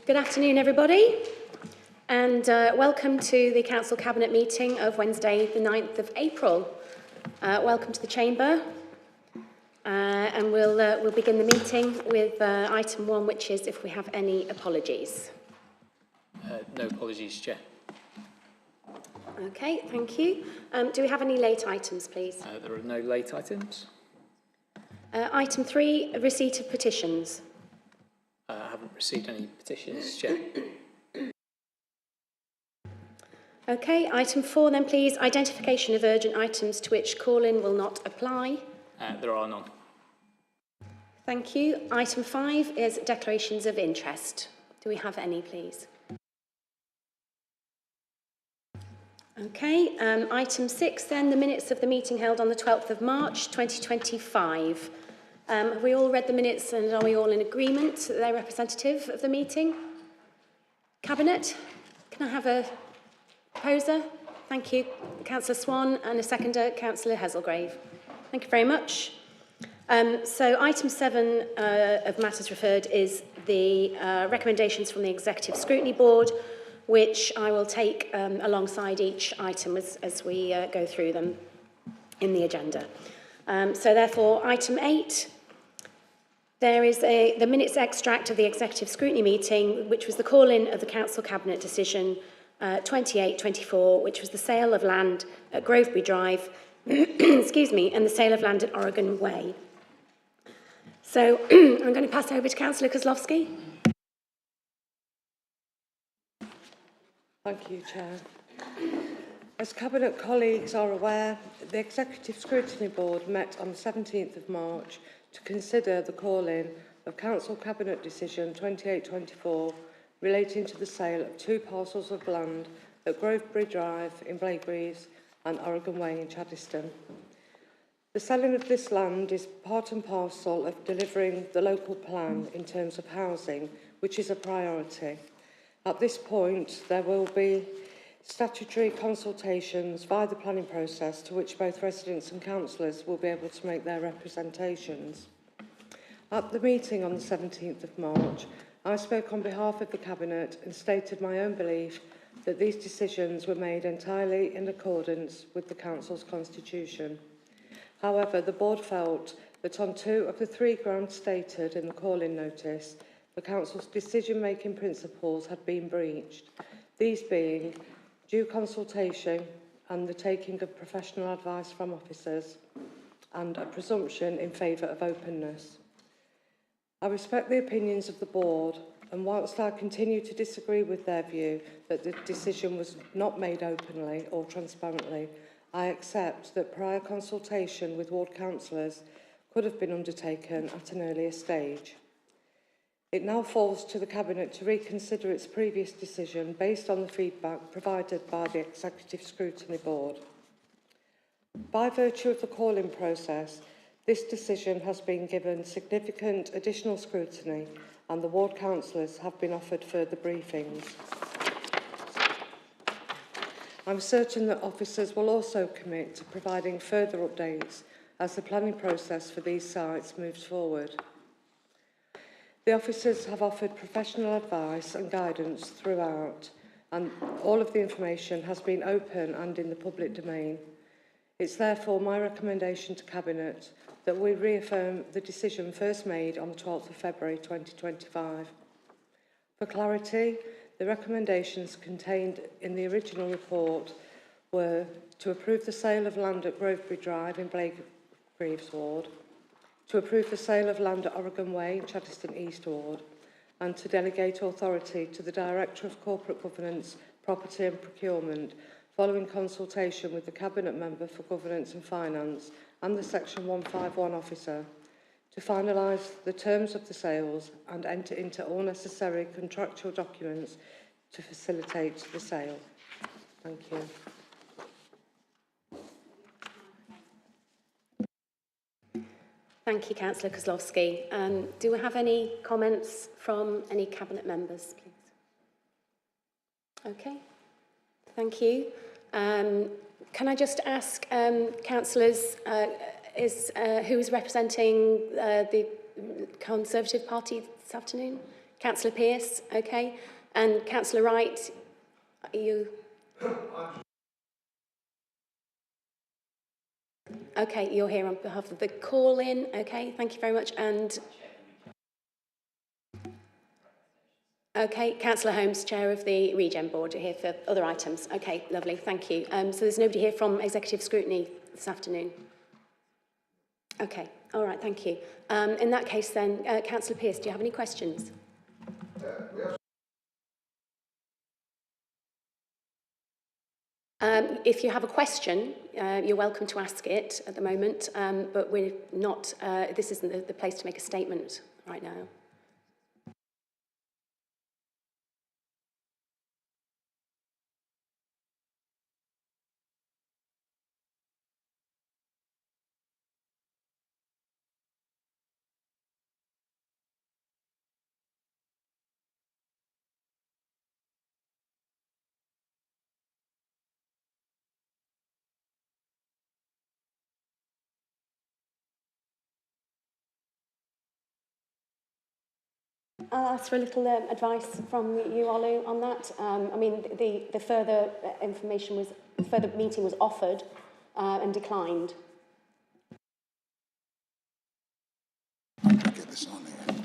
Good afternoon, everybody, and welcome to the Council Cabinet meeting of Wednesday, the 9th of April. Welcome to the Chamber, and we'll begin the meeting with item 1, which is if we have any apologies. No apologies, Chair. Okay, thank you. Do we have any late items, please? There are no late items. Item 3, receipt of petitions. I haven't received any petitions, Chair. Okay, item 4 then, please. Identification of urgent items to which call-in will not apply. There are none. Thank you. Item 5 is declarations of interest. Do we have any, please? Okay, item 6 then, the minutes of the meeting held on the 12th of March 2025. Have we all read the minutes and are we all in agreement that they're representative of the meeting? Cabinet, can I have a proposer? Thank you, Councillor Swan, and a seconder, Councillor Hazelgrave. Thank you very much. So item 7 of matters referred is the recommendations from the Executive Scrutiny Board, which I will take alongside each item as we go through them in the agenda. So therefore, item 8, there is the minutes extract of the Executive Scrutiny meeting, which was the call-in of the Council Cabinet decision 2824, which was the sale of land at Grovebury Drive, excuse me, and the sale of land at Oregon Way. So I'm going to pass over to Councillor Kozlowski. Thank you, Chair. As Cabinet colleagues are aware, the Executive Scrutiny Board met on the 17th of March to consider the call-in of Council Cabinet Decision 2824 relating to the sale of 2 parcels of land at Grovebury Drive in Blackgreaves and Oregon Way in Chaddiston. The selling of this land is part and parcel of delivering the local plan in terms of housing, which is a priority. At this point, there will be statutory consultations via the planning process to which both residents and councillors will be able to make their representations. At the meeting on the 17th of March, I spoke on behalf of the Cabinet and stated my own belief that these decisions were made entirely in accordance with the Council's constitution. However, the Board felt that on 2 of the 3 grounds stated in the call-in notice, the Council's decision-making principles had been breached, these being due consultation and the taking of professional advice from officers, and a presumption in favour of openness. I respect the opinions of the Board, and whilst I continue to disagree with their view that the decision was not made openly or transparently, I accept that prior consultation with ward councillors could have been undertaken at an earlier stage. It now falls to the Cabinet to reconsider its previous decision based on the feedback provided by the Executive Scrutiny Board. By virtue of the call-in process, this decision has been given significant additional scrutiny and the ward councillors have been offered further briefings. I'm certain that officers will also commit to providing further updates as the planning process for these sites moves forward. The officers have offered professional advice and guidance throughout, and all of the information has been open and in the public domain. It's therefore my recommendation to Cabinet that we reaffirm the decision first made on the 12th of February 2025. For clarity, the recommendations contained in the original report were to approve the sale of land at Grovebury Drive in Blackgreaves Ward, to approve the sale of land at Oregon Way in Chaddiston East Ward, and to delegate authority to the Director of Corporate Governance, Property and Procurement, following consultation with the Cabinet Member for Governance and Finance and the Section 151 officer, to finalise the terms of the sales and enter into all necessary contractual documents to facilitate the sale. Thank you. Thank you, Councillor Kozlowski. Do we have any comments from any Cabinet members, please? Okay, thank you. Can I just ask councillors who is representing the Conservative Party this afternoon? Councillor Pearce, okay. And Councillor Wright, are you... Okay, you're here on behalf of the call-in. Okay, thank you very much. And okay, Councillor Holmes, Chair of the Regen Board, are here for other items. Okay, lovely, thank you. So there's nobody here from Executive Scrutiny this afternoon? Okay, all right, thank you. In that case then, Councillor Pearce, do you have any questions? If you have a question, you're welcome to ask it at the moment, but we're not, this isn't the place to make a statement right now. I'll ask for a little advice from you, Olu, on that. I mean, the further information was, the further meeting was offered and declined. Get this on again.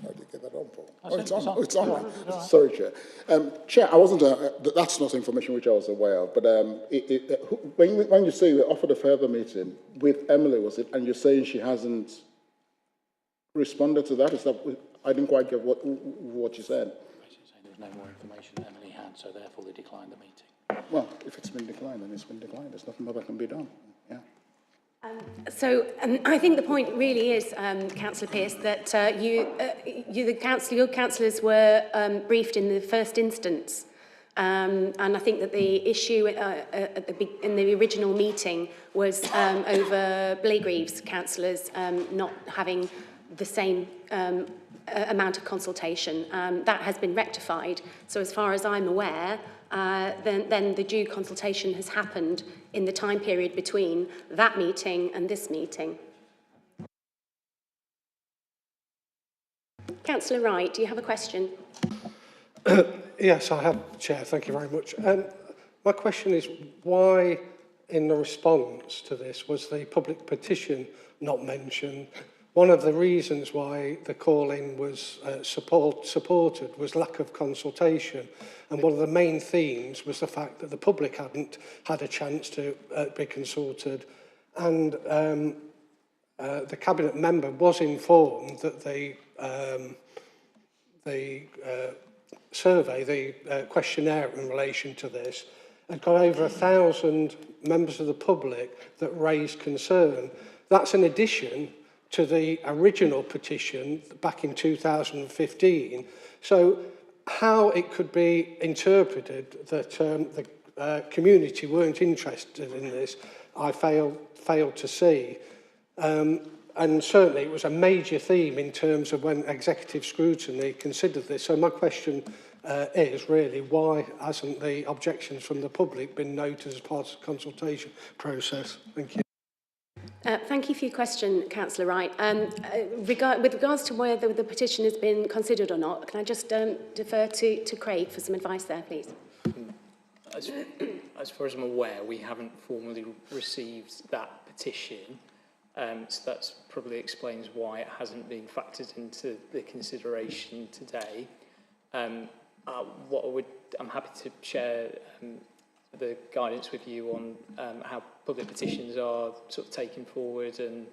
How do you get that on, Paul? Oh, it's on. Oh, it's on. Right. Sorry, Chair. Chair, I wasn't. That's not information which I was aware of. But when you say we offered a further meeting with Emily, was it? And you're saying she hasn't responded to that? Is that? I didn't quite get what you said. Basically saying there was no more information that Emily had, so therefore they declined the meeting. Well, if it's been declined, then it's been declined. There's nothing more that can be done. Yeah. So I think the point really is, Councillor Pearce, that your councillors were briefed in the first instance, and I think that the issue in the original meeting was over Blaygreaves councillors not having the same amount of consultation. That has been rectified. So as far as I'm aware, then the due consultation has happened in the time period between that meeting and this meeting. Councillor Wright, do you have a question? Yes, I have, Chair. Thank you very much. My question is, why in the response to this was the public petition not mentioned? One of the reasons why the call-in was supported was lack of consultation. And one of the main themes was the fact that the public hadn't had a chance to be consulted. And the Cabinet member was informed that the survey, the questionnaire in relation to this, had got over 1,000 members of the public that raised concern. That's in addition to the original petition back in 2015. So how it could be interpreted that the community weren't interested in this, I failed to see. And certainly it was a major theme in terms of when executive scrutiny considered this. So my question is really, why hasn't the objections from the public been noted as part of the consultation process? Thank you. Thank you for your question, Councillor Wright. With regards to whether the petition has been considered or not, can I just defer to Craig for some advice there, please? As far as I'm aware, we haven't formally received that petition, so that probably explains why it hasn't been factored into the consideration today. I'm happy to share the guidance with you on how public petitions are sort of taken forward, and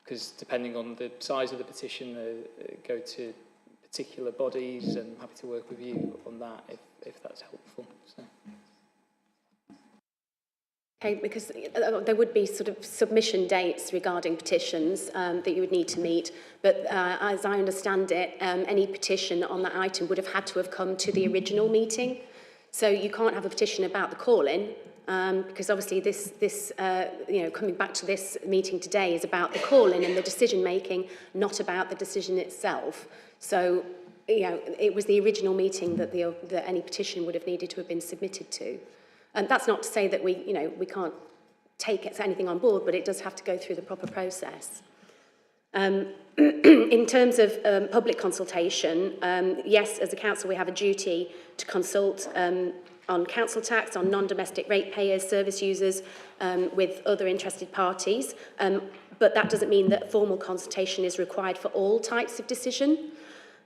because depending on the size of the petition, they go to particular bodies, and I'm happy to work with you on that if that's helpful. So. Okay, because there would be sort of submission dates regarding petitions that you would need to meet, but as I understand it, any petition on that item would have had to have come to the original meeting. So you can't have a petition about the call-in, because obviously this coming back to this meeting today is about the call-in and the decision-making, not about the decision itself. So, it was the original meeting that any petition would have needed to have been submitted to. And that's not to say that we can't take anything on board, but it does have to go through the proper process. In terms of public consultation, yes, as a council we have a duty to consult on council tax, on non-domestic ratepayers, service users, with other interested parties, but that doesn't mean that formal consultation is required for all types of decision.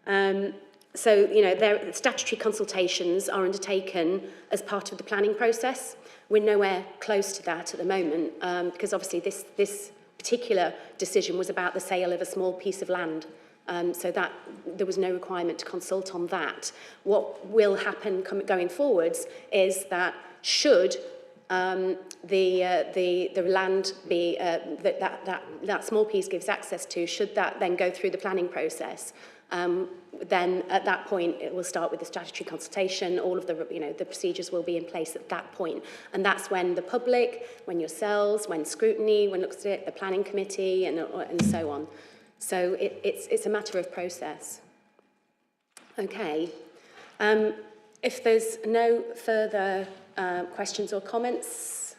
So, you know, statutory consultations are undertaken as part of the planning process. We're nowhere close to that at the moment, because obviously this particular decision was about the sale of a small piece of land. So that there was no requirement to consult on that. What will happen going forwards is that should the land be that small piece gives access to, should that then go through the planning process, then at that point it will start with the statutory consultation. All of the the procedures will be in place at that point, and that's when the public, when yourselves, when scrutiny, when looks at it, the planning committee, and so on. So it's a matter of process. Okay. If there's no further questions or comments,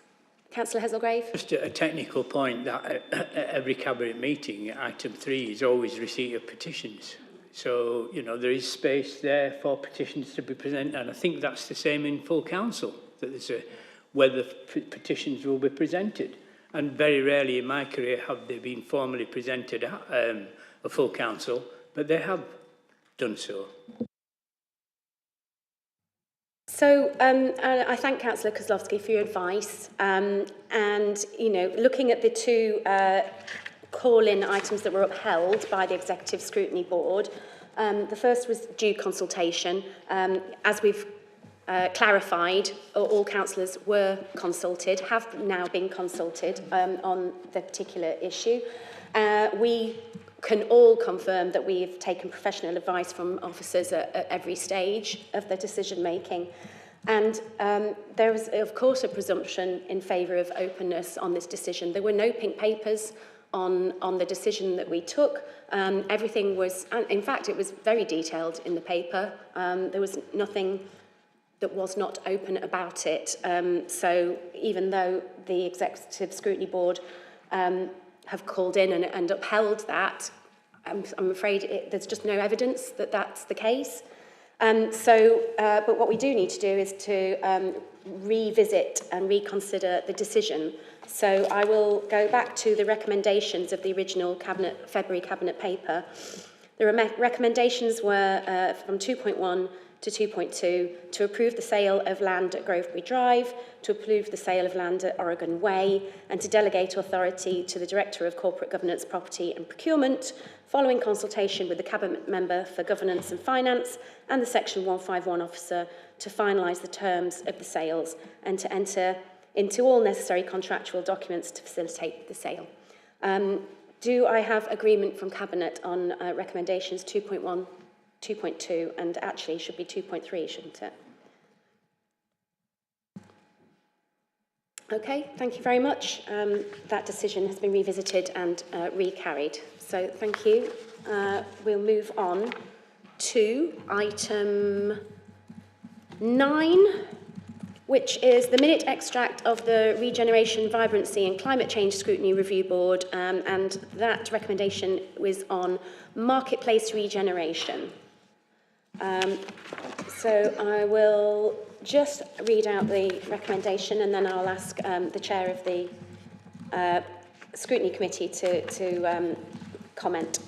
Councillor Hazelgrave. Just a technical point that at every cabinet meeting, item 3 is always receipt of petitions. So, you know, there is space there for petitions to be presented, and I think that's the same in full council, that there's whether petitions will be presented. And very rarely in my career have they been formally presented at a full council, but they have done so. So I thank Councillor Kozlowski for your advice, and you know, looking at the two call-in items that were upheld by the Executive Scrutiny Board, the first was due consultation. As we've clarified, all councillors were consulted, have now been consulted on the particular issue. We can all confirm that we've taken professional advice from officers at every stage of the decision making. And there is, of course, a presumption in favour of openness on this decision. There were no pink papers on the decision that we took. Everything was, in fact, it was very detailed in the paper. There was nothing that was not open about it. So even though the Executive Scrutiny Board have called in and upheld that, I'm afraid there's just no evidence that that's the case. But what we do need to do is to revisit and reconsider the decision. So I will go back to the recommendations of the original February Cabinet paper. The recommendations were from 2.1 to 2.2 to approve the sale of land at Grovebury Drive, to approve the sale of land at Oregon Way, and to delegate authority to the Director of Corporate Governance, Property and Procurement, following consultation with the Cabinet Member for Governance and Finance and the Section 151 officer, to finalise the terms of the sales and to enter into all necessary contractual documents to facilitate the sale. Do I have agreement from Cabinet on recommendations 2.1, 2.2, and actually should be 2.3, shouldn't it? Okay, thank you very much. That decision has been revisited and recarried. So thank you. We'll move on to item 9, which is the minute extract of the Regeneration, Vibrancy and Climate Change Scrutiny Review Board, and that recommendation was on marketplace regeneration. So I will just read out the recommendation, and then I'll ask the chair of the Scrutiny Committee to comment.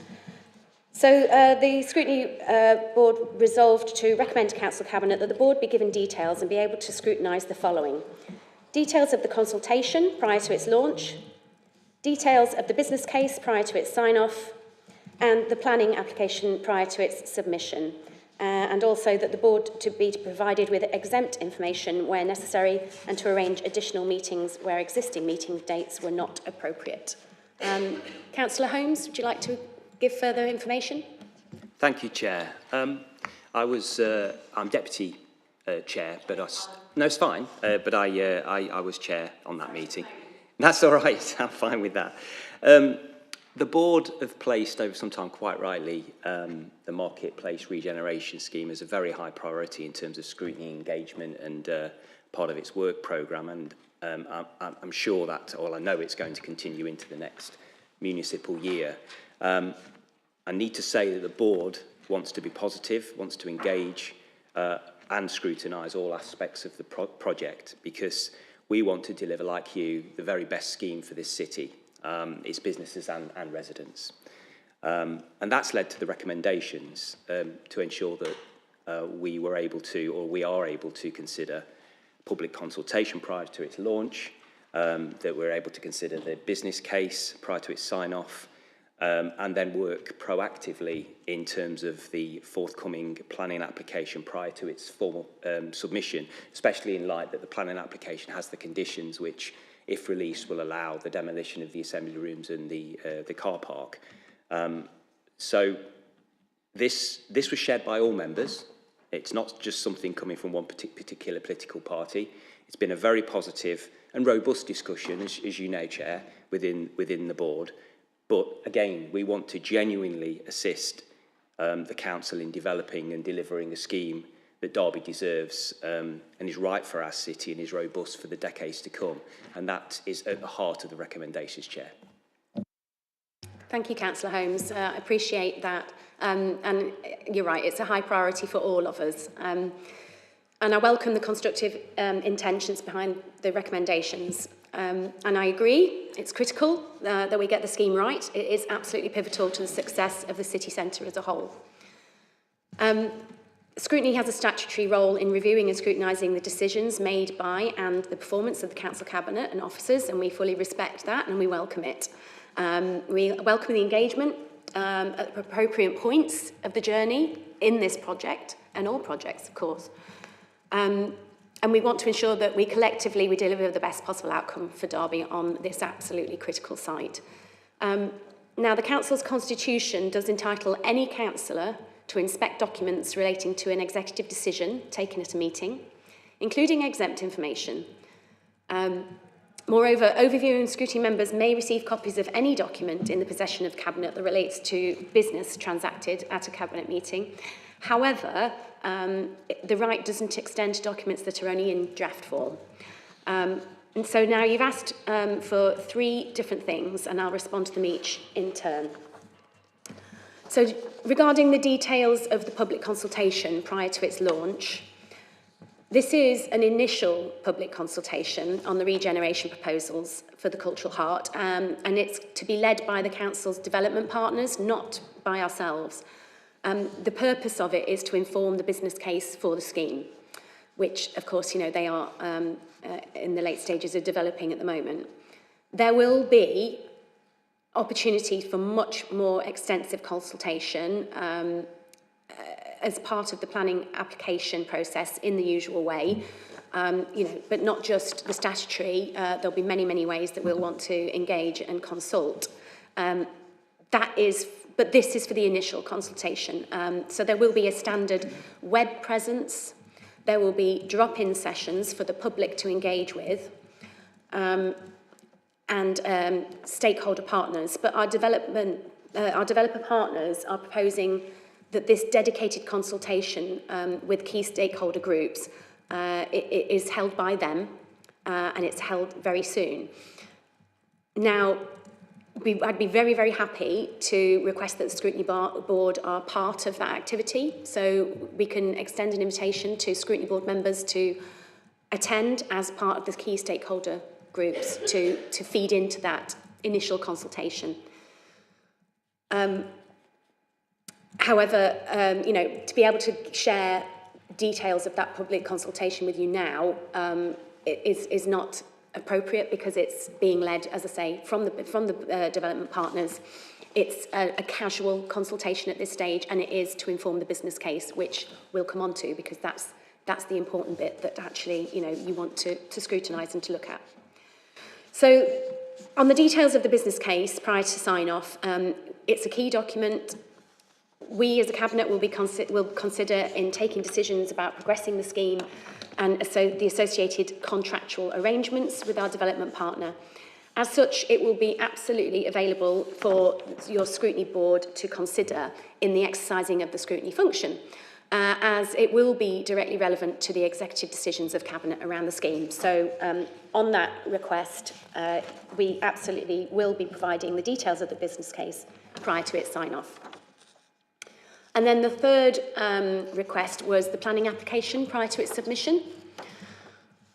So the Scrutiny Board resolved to recommend to Council Cabinet that the Board be given details and be able to scrutinise the following: details of the consultation prior to its launch, details of the business case prior to its sign-off, and the planning application prior to its submission. And also that the Board to be provided with exempt information where necessary, and to arrange additional meetings where existing meeting dates were not appropriate. Councillor Holmes, would you like to give further information? Thank you, Chair. I'm Deputy Chair, but no, it's fine. But I was Chair on that meeting. That's all right. I'm fine with that. The Board have placed over some time, quite rightly, the Marketplace Regeneration Scheme as a very high priority in terms of scrutiny engagement and part of its work programme. And I'm sure that, or I know it's going to continue into the next municipal year. I need to say that the board wants to be positive, wants to engage and scrutinise all aspects of the project, because we want to deliver, like you, the very best scheme for this city, its businesses and residents. And that's led to the recommendations to ensure that we are able to consider public consultation prior to its launch, that we're able to consider the business case prior to its sign-off, and then work proactively in terms of the forthcoming planning application prior to its formal submission, especially in light that the planning application has the conditions which, if released, will allow the demolition of the assembly rooms and the car park. So this was shared by all members. It's not just something coming from one particular political party. It's been a very positive and robust discussion, as you know, Chair, within the board. But again, we want to genuinely assist the council in developing and delivering a scheme that Derby deserves and is right for our city and is robust for the decades to come. And that is at the heart of the recommendations, Chair. Thank you, Councillor Holmes. I appreciate that. And you're right, it's a high priority for all of us. And I welcome the constructive intentions behind the recommendations. And I agree, it's critical that we get the scheme right. It is absolutely pivotal to the success of the city centre as a whole. Scrutiny has a statutory role in reviewing and scrutinising the decisions made by and the performance of the Council Cabinet and officers, and we fully respect that and we welcome it. We welcome the engagement at appropriate points of the journey in this project, and all projects, of course. And we want to ensure that we collectively deliver the best possible outcome for Derby on this absolutely critical site. Now, the Council's constitution does entitle any councillor to inspect documents relating to an executive decision taken at a meeting, including exempt information. Moreover, overview and scrutiny members may receive copies of any document in the possession of Cabinet that relates to business transacted at a Cabinet meeting. However, the right doesn't extend to documents that are only in draft form. And so now you've asked for 3 different things, and I'll respond to them each in turn. So regarding the details of the public consultation prior to its launch, this is an initial public consultation on the regeneration proposals for the Cultural Heart, and it's to be led by the Council's development partners, not by ourselves. The purpose of it is to inform the business case for the scheme, which, of course, you know, they are in the late stages of developing at the moment. There will be opportunity for much more extensive consultation as part of the planning application process in the usual way, you know, but not just the statutory. There'll be many, many ways that we'll want to engage and consult. But this is for the initial consultation. So there will be a standard web presence. There will be drop-in sessions for the public to engage with, and stakeholder partners. But our developer partners are proposing that this dedicated consultation with key stakeholder groups it is held by them, and it's held very soon. Now, I'd be very, very happy to request that the Scrutiny Board are part of that activity, so we can extend an invitation to Scrutiny Board members to attend as part of the key stakeholder groups to feed into that initial consultation. However, you know, to be able to share details of that public consultation with you now is not appropriate, because it's being led, as I say, from the development partners. It's a casual consultation at this stage, and it is to inform the business case, which we'll come on to, because that's the important bit that actually, you know, you want to scrutinise and to look at. So, on the details of the business case prior to sign-off, it's a key document. We as a Cabinet will consider in taking decisions about progressing the scheme and the associated contractual arrangements with our development partner. As such, it will be absolutely available for your Scrutiny Board to consider in the exercising of the scrutiny function, as it will be directly relevant to the executive decisions of Cabinet around the scheme. So on that request, we absolutely will be providing the details of the business case prior to its sign-off. And then the third request was the planning application prior to its submission.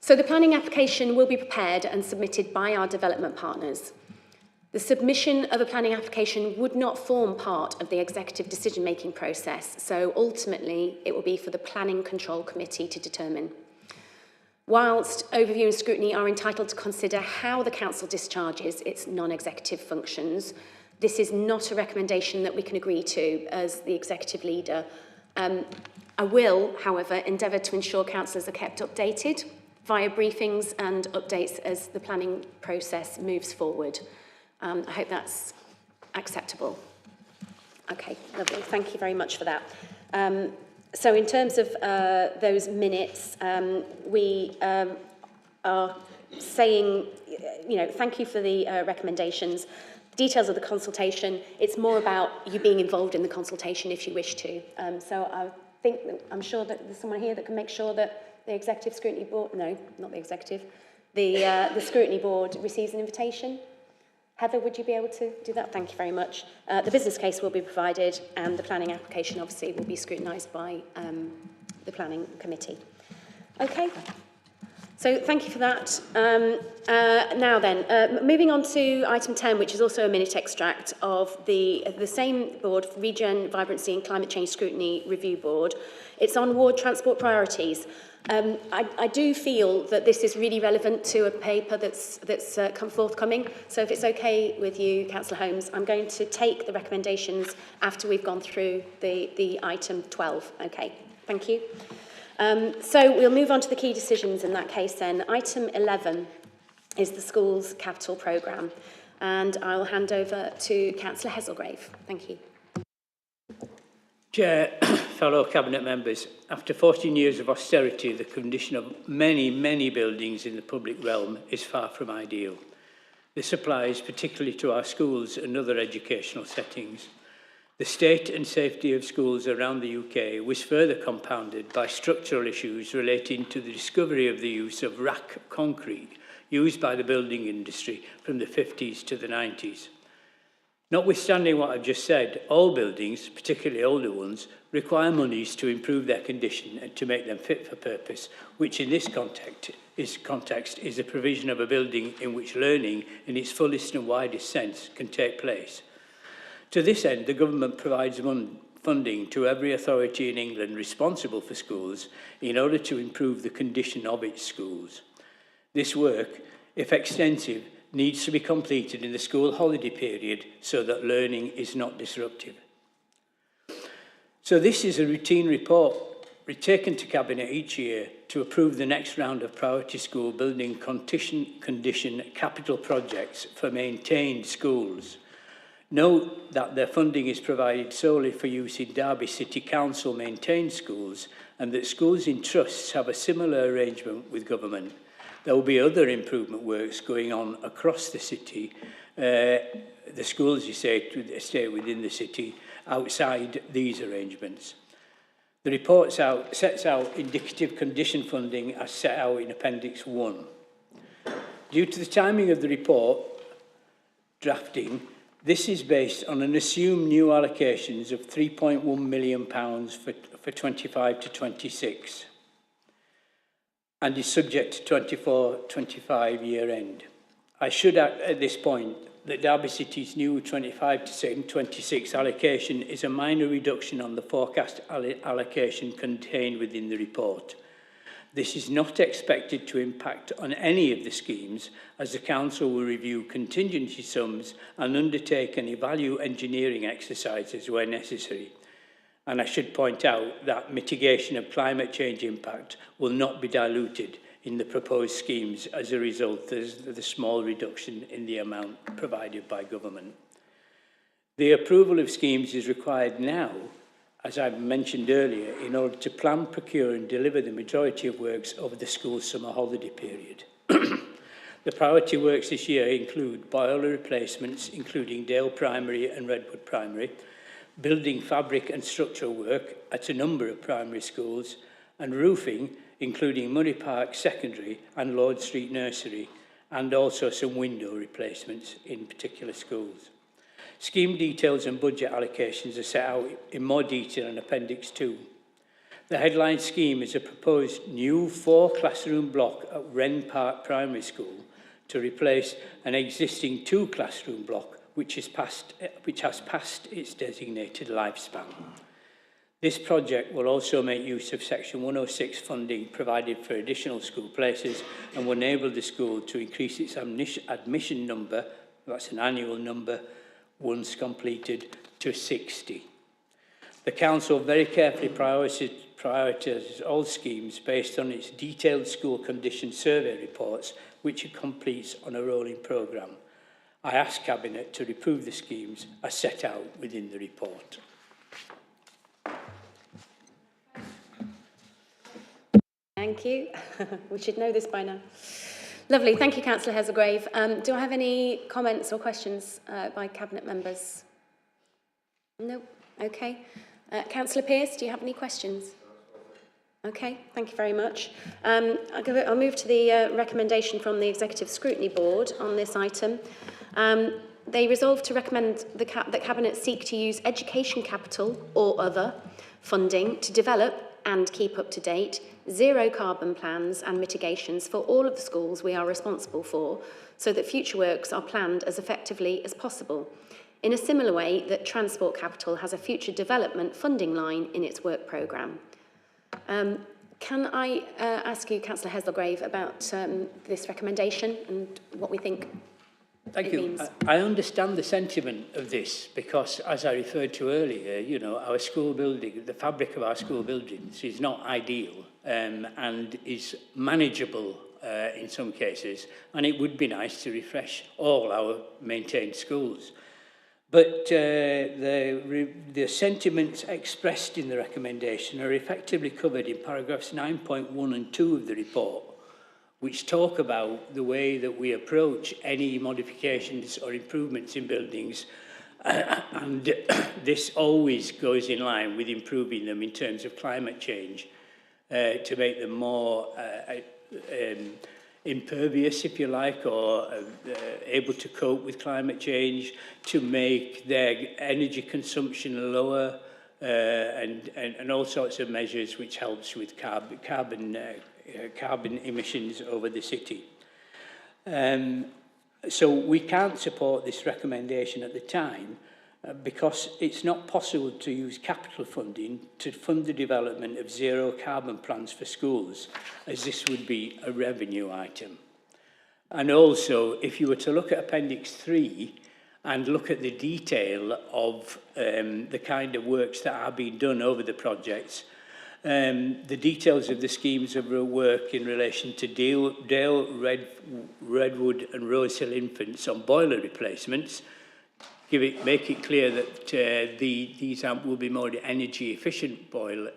So the planning application will be prepared and submitted by our development partners. The submission of a planning application would not form part of the executive decision-making process, so ultimately it will be for the Planning Control Committee to determine. Whilst overview and scrutiny are entitled to consider how the council discharges its non-executive functions, this is not a recommendation that we can agree to as the executive leader. I will, however, endeavour to ensure councillors are kept updated via briefings and updates as the planning process moves forward. I hope that's acceptable. Okay, lovely. Thank you very much for that. So in terms of those minutes, we are saying, thank you for the recommendations. Details of the consultation, it's more about you being involved in the consultation if you wish to. So I'm sure that there's someone here that can make sure that the Executive Scrutiny Board, no, not the Executive, the Scrutiny Board receives an invitation. Heather, would you be able to do that? Thank you very much. The business case will be provided and the planning application obviously will be scrutinised by the planning committee. Okay, so thank you for that. Now then, moving on to item 10, which is also a minute extract of the same board, Regen, Vibrancy and Climate Change Scrutiny Review Board. It's on ward transport priorities. I do feel that this is really relevant to a paper that's come forthcoming. So if it's okay with you, Councillor Holmes, I'm going to take the recommendations after we've gone through the item 12. Okay, thank you. So we'll move on to the key decisions in that case then. Item 11 is the school's capital programme. And I'll hand over to Councillor Heselgrave. Thank you. Chair, fellow Cabinet members, after 14 years of austerity, the condition of many buildings in the public realm is far from ideal. This applies particularly to our schools and other educational settings. The state and safety of schools around the UK was further compounded by structural issues relating to the discovery of the use of rack concrete used by the building industry from the 50s to the 90s. Notwithstanding what I've just said, all buildings, particularly older ones, require monies to improve their condition and to make them fit for purpose, which in this context is the provision of a building in which learning in its fullest and widest sense can take place. To this end, the government provides funding to every authority in England responsible for schools in order to improve the condition of its schools. This work, if extensive, needs to be completed in the school holiday period so that learning is not disruptive. So this is a routine report taken to Cabinet each year to approve the next round of priority school building condition capital projects for maintained schools. Note that their funding is provided solely for use in Derby City Council maintained schools and that schools in trusts have a similar arrangement with government. There will be other improvement works going on across the city, the schools stay within the city, outside these arrangements. The report sets out indicative condition funding as set out in Appendix 1. Due to the timing of the report drafting, this is based on an assumed new allocations of £3.1 million for 25 to 26. And is subject to 24-25 year end. I should add at this point that Derby City's new 25 to 26 allocation is a minor reduction on the forecast allocation contained within the report. This is not expected to impact on any of the schemes, as the Council will review contingency sums and undertake any value engineering exercises where necessary. And I should point out that mitigation of climate change impact will not be diluted in the proposed schemes as a result of the small reduction in the amount provided by government. The approval of schemes is required now, as I mentioned earlier, in order to plan, procure and deliver the majority of works over the school summer holiday period. The priority works this year include boiler replacements, including Dale Primary and Redwood Primary, building fabric and structural work at a number of primary schools, and roofing, including Murray Park Secondary and Lord Street Nursery, and also some window replacements in particular schools. Scheme details and budget allocations are set out in more detail in Appendix 2. The headline scheme is a proposed new 4-classroom block at Wren Park Primary School to replace an existing 2-classroom block which has passed its designated lifespan. This project will also make use of Section 106 funding provided for additional school places and will enable the school to increase its admission number, that's an annual number, once completed, to 60. The Council very carefully prioritises all schemes based on its detailed school condition survey reports, which it completes on a rolling programme. I ask Cabinet to approve the schemes as set out within the report. Thank you. We should know this by now. Lovely. Thank you, Councillor Hazelgrave. Do I have any comments or questions by Cabinet members? No? Okay. Councillor Pearce, do you have any questions? Okay, thank you very much. I'll move to the recommendation from the Executive Scrutiny Board on this item. They resolve to recommend that Cabinet seek to use education capital or other funding to develop and keep up to date zero carbon plans and mitigations for all of the schools we are responsible for, so that future works are planned as effectively as possible, in a similar way that Transport Capital has a future development funding line in its work programme. Can I ask you, Councillor Hazelgrave, about this recommendation and what we think Thank it you. means? I understand the sentiment of this because, as I referred to earlier, you know, our school building, the fabric of our school buildings is not ideal and is manageable in some cases, and it would be nice to refresh all our maintained schools. But the sentiments expressed in the recommendation are effectively covered in paragraphs 9.1 and 2 of the report, which talk about the way that we approach any modifications or improvements in buildings, and this always goes in line with improving them in terms of climate change to make them more impervious, if you like, or able to cope with climate change, to make their energy consumption lower, and all sorts of measures which helps with carbon emissions over the city. So we can't support this recommendation at the time because it's not possible to use capital funding to fund the development of zero carbon plans for schools, as this would be a revenue item. And also, if you were to look at Appendix 3 and look at the detail of the kind of works that are being done over the projects, the details of the schemes of work in relation to Dale, Redwood and Rosehill Infants on boiler replacements make it clear that these will be more energy efficient boiler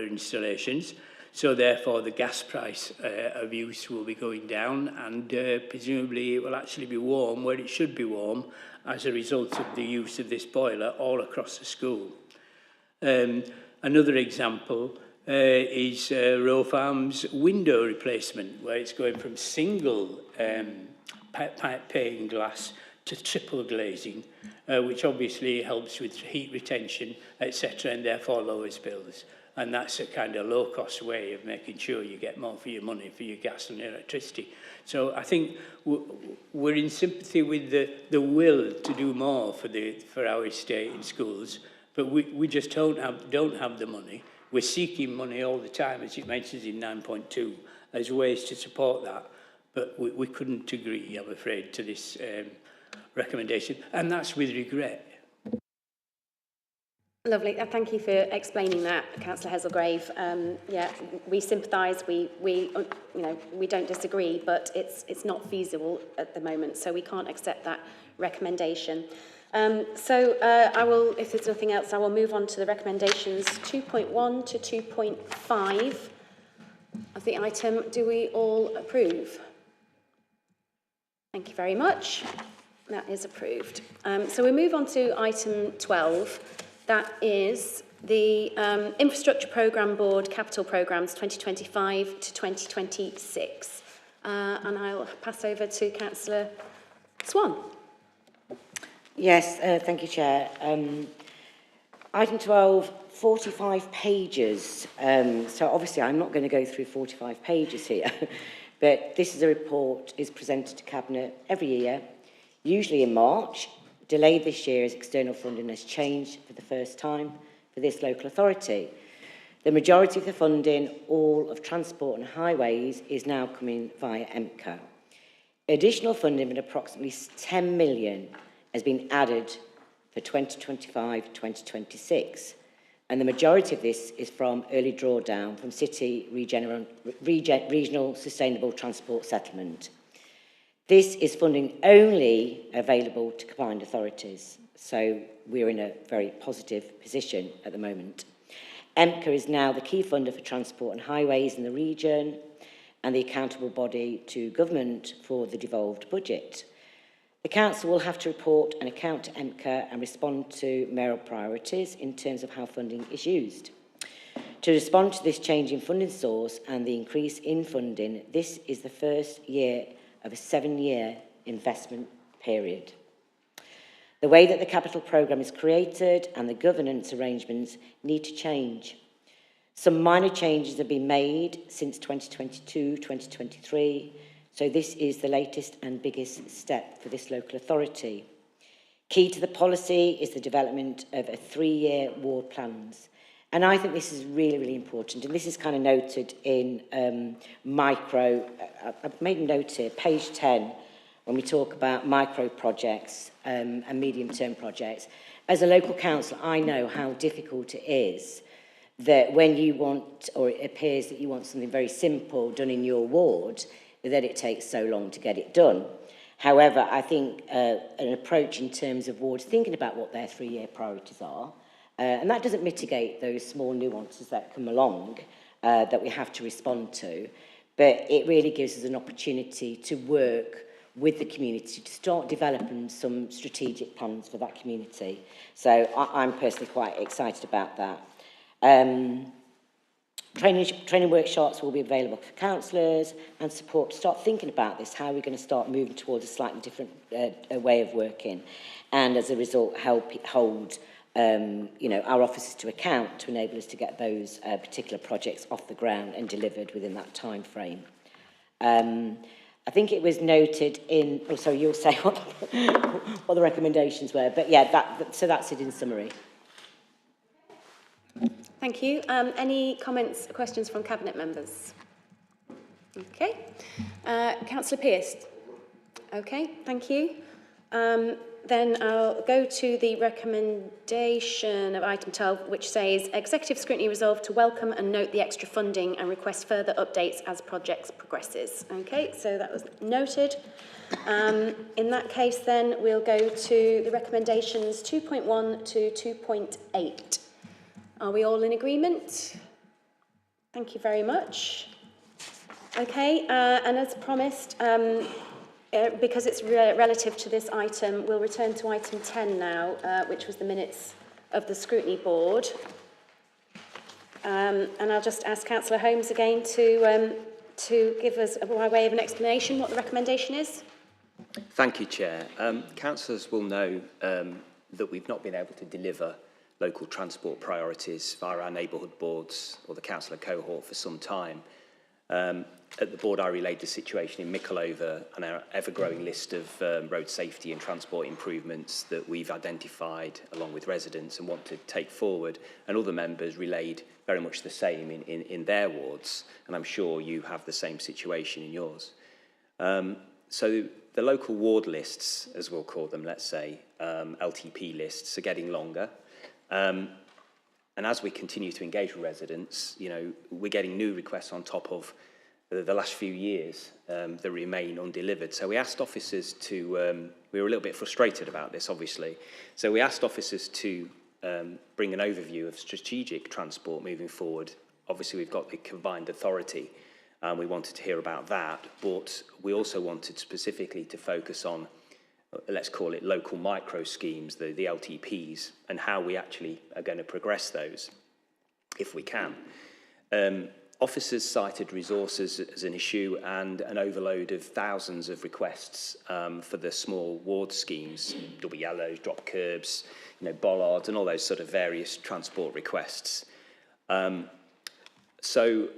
installations, so therefore the gas price of use will be going down, and presumably it will actually be warm where it should be warm as a result of the use of this boiler all across the school. Another example is Row Farm's window replacement, where it's going from single pane glass to triple glazing, which obviously helps with heat retention, etc., and therefore lowers bills. And that's a kind of low-cost way of making sure you get more for your money for your gas and electricity. So I think we're in sympathy with the will to do more for our estate in schools, but we just don't have the money. We're seeking money all the time, as it mentions in 9.2, as ways to support that. But we couldn't agree, I'm afraid, to this recommendation, and that's with regret. Lovely. Thank you for explaining that, Councillor Hazelgrave. Yeah, we sympathise. We don't disagree, but it's not feasible at the moment, so we can't accept that recommendation. I will, if there's nothing else, I will move on to the recommendations 2.1 to 2.5 of the item. Do we all approve? Thank you very much. That is approved. So we move on to item 12. That is the Infrastructure Programme Board Capital Programmes 2025 to 2026. And I'll pass over to Councillor Swan. Yes, thank you, Chair. Item 12, 45 pages. So obviously I'm not going to go through 45 pages here, but this is a report is presented to Cabinet every year, usually in March. Delayed this year as external funding has changed for the first time for this local authority. The majority of the funding, all of transport and highways, is now coming via MCA. Additional funding of approximately 10 million has been added for 2025-2026, and the majority of this is from early drawdown from City Regional Sustainable Transport Settlement. This is funding only available to combined authorities, so we're in a very positive position at the moment. MCA is now the key funder for transport and highways in the region and the accountable body to government for the devolved budget. The Council will have to report an account to MCA and respond to mayoral priorities in terms of how funding is used. To respond to this change in funding source and the increase in funding, this is the first year of a 7-year investment period. The way that the capital programme is created and the governance arrangements need to change. Some minor changes have been made since 2022-2023, so this is the latest and biggest step for this local authority. Key to the policy is the development of a 3-year ward plans. And I think this is really, really important. And this is kind of noted in micro, I've made a note here, page 10, when we talk about micro projects and medium-term projects. As a local council, I know how difficult it is that when you want, or it appears that you want something very simple done in your ward, that it takes so long to get it done. However, I think an approach in terms of wards thinking about what their 3-year priorities are, and that doesn't mitigate those small nuances that come along that we have to respond to, but it really gives us an opportunity to work with the community to start developing some strategic plans for that community. So I'm personally quite excited about that. Training workshops will be available for councillors and support to start thinking about this, how we're going to start moving towards a slightly different way of working, and as a result hold our officers to account to enable us to get those particular projects off the ground and delivered within that time frame. I think it was noted in, oh sorry, you'll say what the recommendations were, but yeah, so that's it in summary. Thank you. Any comments or questions from Cabinet members? Okay. Councillor Pearce? Okay, thank you. Then I'll go to the recommendation of item 12, which says, Executive Scrutiny resolved to welcome and note the extra funding and request further updates as projects progresses. Okay, so that was noted. In that case, then, we'll go to the recommendations 2.1 to 2.8. Are we all in agreement? Thank you very much. Okay, and as promised, because it's relative to this item, we'll return to item 10 now, which was the minutes of the Scrutiny Board. And I'll just ask Councillor Holmes again to give us, by way of an explanation, what the recommendation is. Thank you, Chair. Councillors will know that we've not been able to deliver local transport priorities via our neighbourhood boards or the councillor cohort for some time. At the board, I relayed the situation in Micklöver and our ever-growing list of road safety and transport improvements that we've identified along with residents and want to take forward. And other members relayed very much the same in their wards, and I'm sure you have the same situation in yours. So the local ward lists, as we'll call them, let's say, LTP lists, are getting longer. And as we continue to engage with residents, we're getting new requests on top of the last few years that remain undelivered. So we asked officers to, we were a little bit frustrated about this, obviously. So we asked officers to bring an overview of strategic transport moving forward. Obviously, we've got the combined authority, and we wanted to hear about that. But we also wanted specifically to focus on, let's call it local micro schemes, the LTPs, and how we actually are going to progress those, if we can. officers cited resources as an issue and an overload of thousands of requests for the small ward schemes, double yellows, drop curbs, bollards, and all those sort of various transport requests. So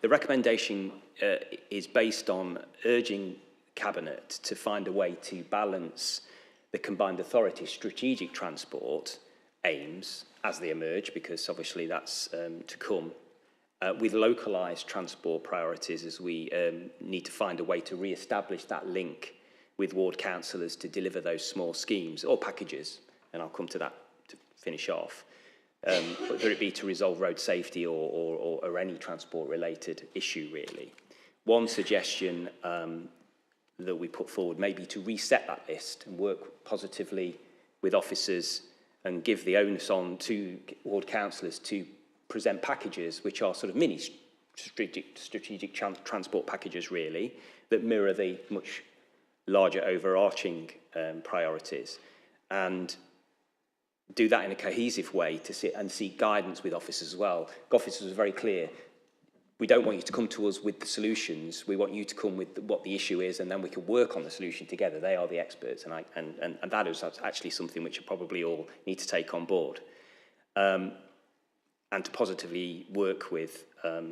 the recommendation is based on urging Cabinet to find a way to balance the combined authority strategic transport aims as they emerge, because obviously that's to come, with localised transport priorities, as we need to find a way to re-establish that link with ward councillors to deliver those small schemes or packages, and I'll come to that to finish off, whether it be to resolve road safety or any transport-related issue, really. One suggestion that we put forward may be to reset that list and work positively with officers and give the onus on to ward councillors to present packages which are sort of mini strategic transport packages, really, that mirror the much larger overarching priorities, and do that in a cohesive way to sit and seek guidance with officers as well. Officers are very clear. We don't want you to come to us with the solutions. We want you to come with what the issue is, and then we can work on the solution together. They are the experts, and that is actually something which you probably all need to take on board, and to positively work with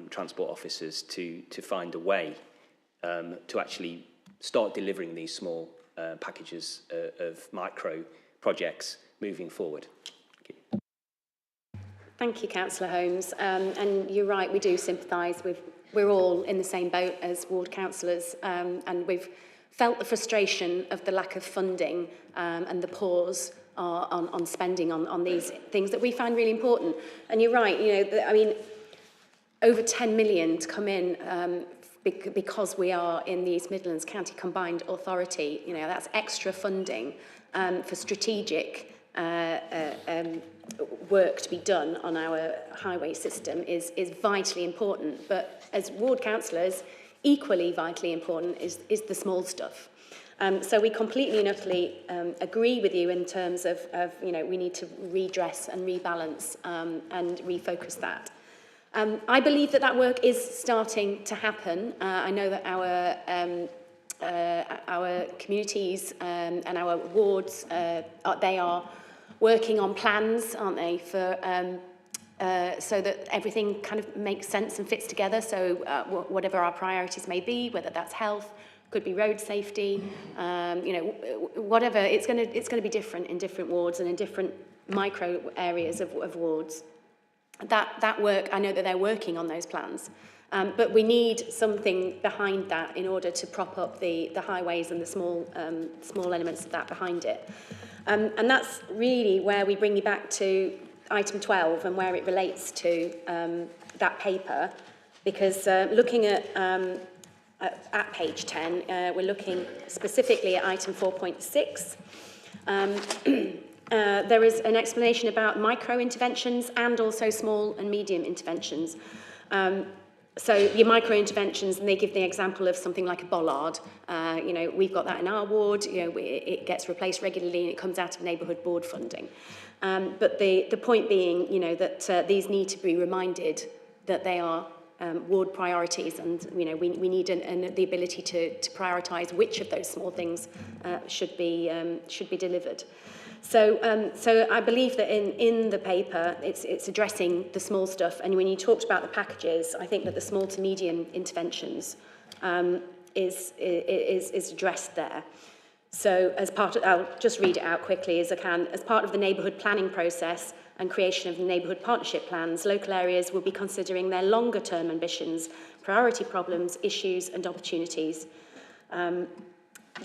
transport officers to find a way to actually start delivering these small packages of micro projects moving forward. Thank you. Thank you, Councillor Holmes. And you're right, we do sympathise with, we're all in the same boat as ward councillors, and we've felt the frustration of the lack of funding and the pause on spending on these things that we find really important. And you're right, I mean, over 10 million to come in because we are in the East Midlands County Combined Authority, that's extra funding for strategic work to be done on our highway system is vitally important. But as ward councillors, equally vitally important is the small stuff. So we completely and utterly agree with you in terms of we need to redress and rebalance and refocus that. I believe that work is starting to happen. I know that our communities and our wards, they are working on plans, aren't they, for so that everything kind of makes sense and fits together. So whatever our priorities may be, whether that's health, could be road safety, whatever, it's going to be different in different wards and in different micro areas of wards. That work, I know that they're working on those plans, but we need something behind that in order to prop up the highways and the small elements of that behind it. And that's really where we bring you back to item 12 and where it relates to that paper, because looking at page 10, we're looking specifically at item 4.6. There is an explanation about micro interventions and also small and medium interventions. So your micro interventions, and they give the example of something like a bollard. We've got that in our ward. It gets replaced regularly and it comes out of neighbourhood board funding. But the point being, that these need to be reminded that they are ward priorities, and we need the ability to prioritise which of those small things should be delivered. So I believe that in the paper, it's addressing the small stuff. And when you talked about the packages, I think that the small to medium interventions is addressed there. So as part of, I'll just read it out quickly as I can. As part of the neighbourhood planning process and creation of the neighbourhood partnership plans, local areas will be considering their longer term ambitions, priority problems, issues and opportunities.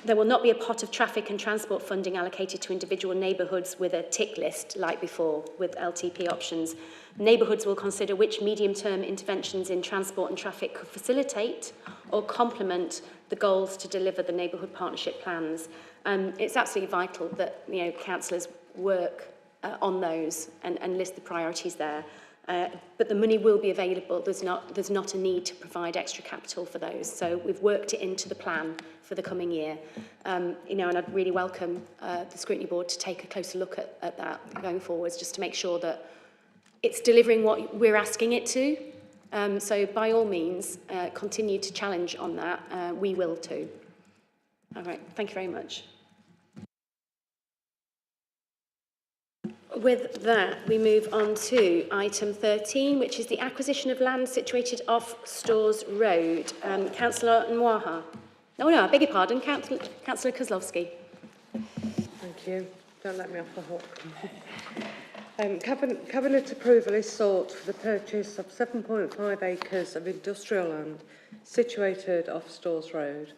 There will not be a pot of traffic and transport funding allocated to individual neighbourhoods with a tick list like before with LTP options. Neighbourhoods will consider which medium-term interventions in transport and traffic could facilitate or complement the goals to deliver the neighbourhood partnership plans. It's absolutely vital that councillors work on those and list the priorities there. But the money will be available. There's not a need to provide extra capital for those. So we've worked it into the plan for the coming year. And I'd really welcome the Scrutiny Board to take a closer look at that going forwards, just to make sure that it's delivering what we're asking it to, So by all means, continue to challenge on that. We will too. All right, thank you very much. With that, we move on to item 13, which is the acquisition of land situated off Stores Road. Councillor Nwaha. Oh no, I beg your pardon, Councillor Kozlowski. Thank you. Don't let me off the hook. Cabinet approval is sought for the purchase of 7.5 acres of industrial land situated off Stores Road.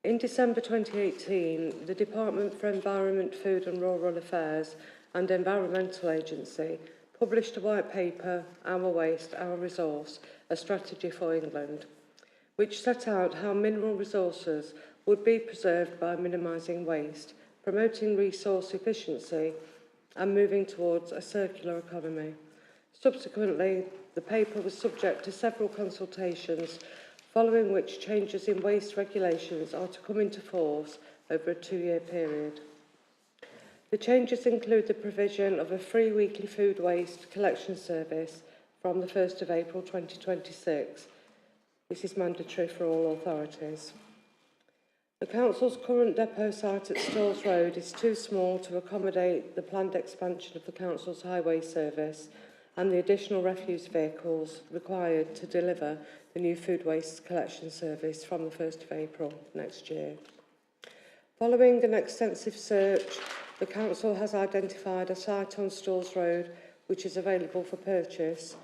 In December 2018, the Department for Environment, Food and Rural Affairs and Environmental Agency published a white paper, Our Waste, Our Resource, A Strategy for England, which set out how mineral resources would be preserved by minimising waste, promoting resource efficiency and moving towards a circular economy. Subsequently, the paper was subject to several consultations, following which changes in waste regulations are to come into force over a 2-year period. The changes include the provision of a free weekly food waste collection service from the 1st of April 2026. This is mandatory for all authorities. The Council's current depot site at Stores Road is too small to accommodate the planned expansion of the Council's highway service and the additional refuse vehicles required to deliver the new food waste collection service from the 1st of April next year. Following an extensive search, the Council has identified a site on Stores Road which is available for purchase,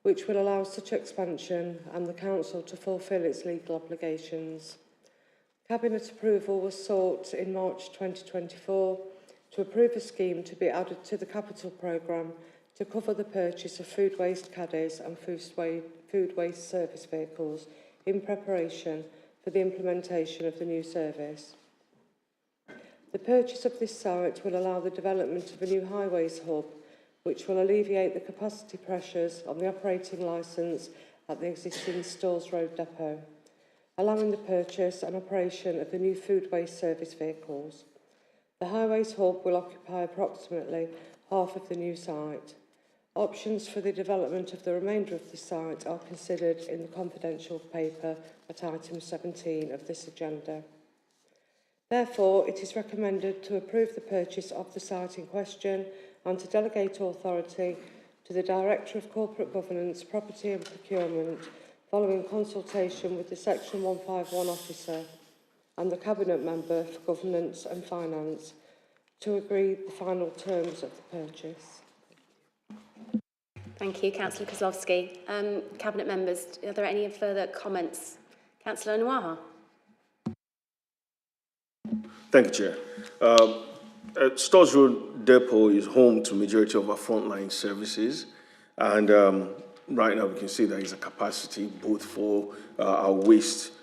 which will allow such expansion and the Council to fulfil its legal obligations. Cabinet approval was sought in March 2024 to approve a scheme to be added to the capital programme to cover the purchase of food waste caddies and food waste service vehicles in preparation for the implementation of the new service. The purchase of this site will allow the development of a new highways hub, which will alleviate the capacity pressures on the operating licence at the existing Stores Road depot, allowing the purchase and operation of the new food waste service vehicles. The highways hub will occupy approximately half of the new site. Options for the development of the remainder of the site are considered in the confidential paper at item 17 of this agenda. Therefore, it is recommended to approve the purchase of the site in question and to delegate authority to the Director of Corporate Governance, Property and Procurement, following consultation with the Section 151 officer and the Cabinet Member for Governance and Finance to agree the final terms of the purchase. Thank you, Councillor Kozlowski. Cabinet members, are there any further comments? Councillor Nwaha. Thank you, Chair. Stores Road Depot is home to majority of our frontline services, and right now we can see there is a capacity both for our waste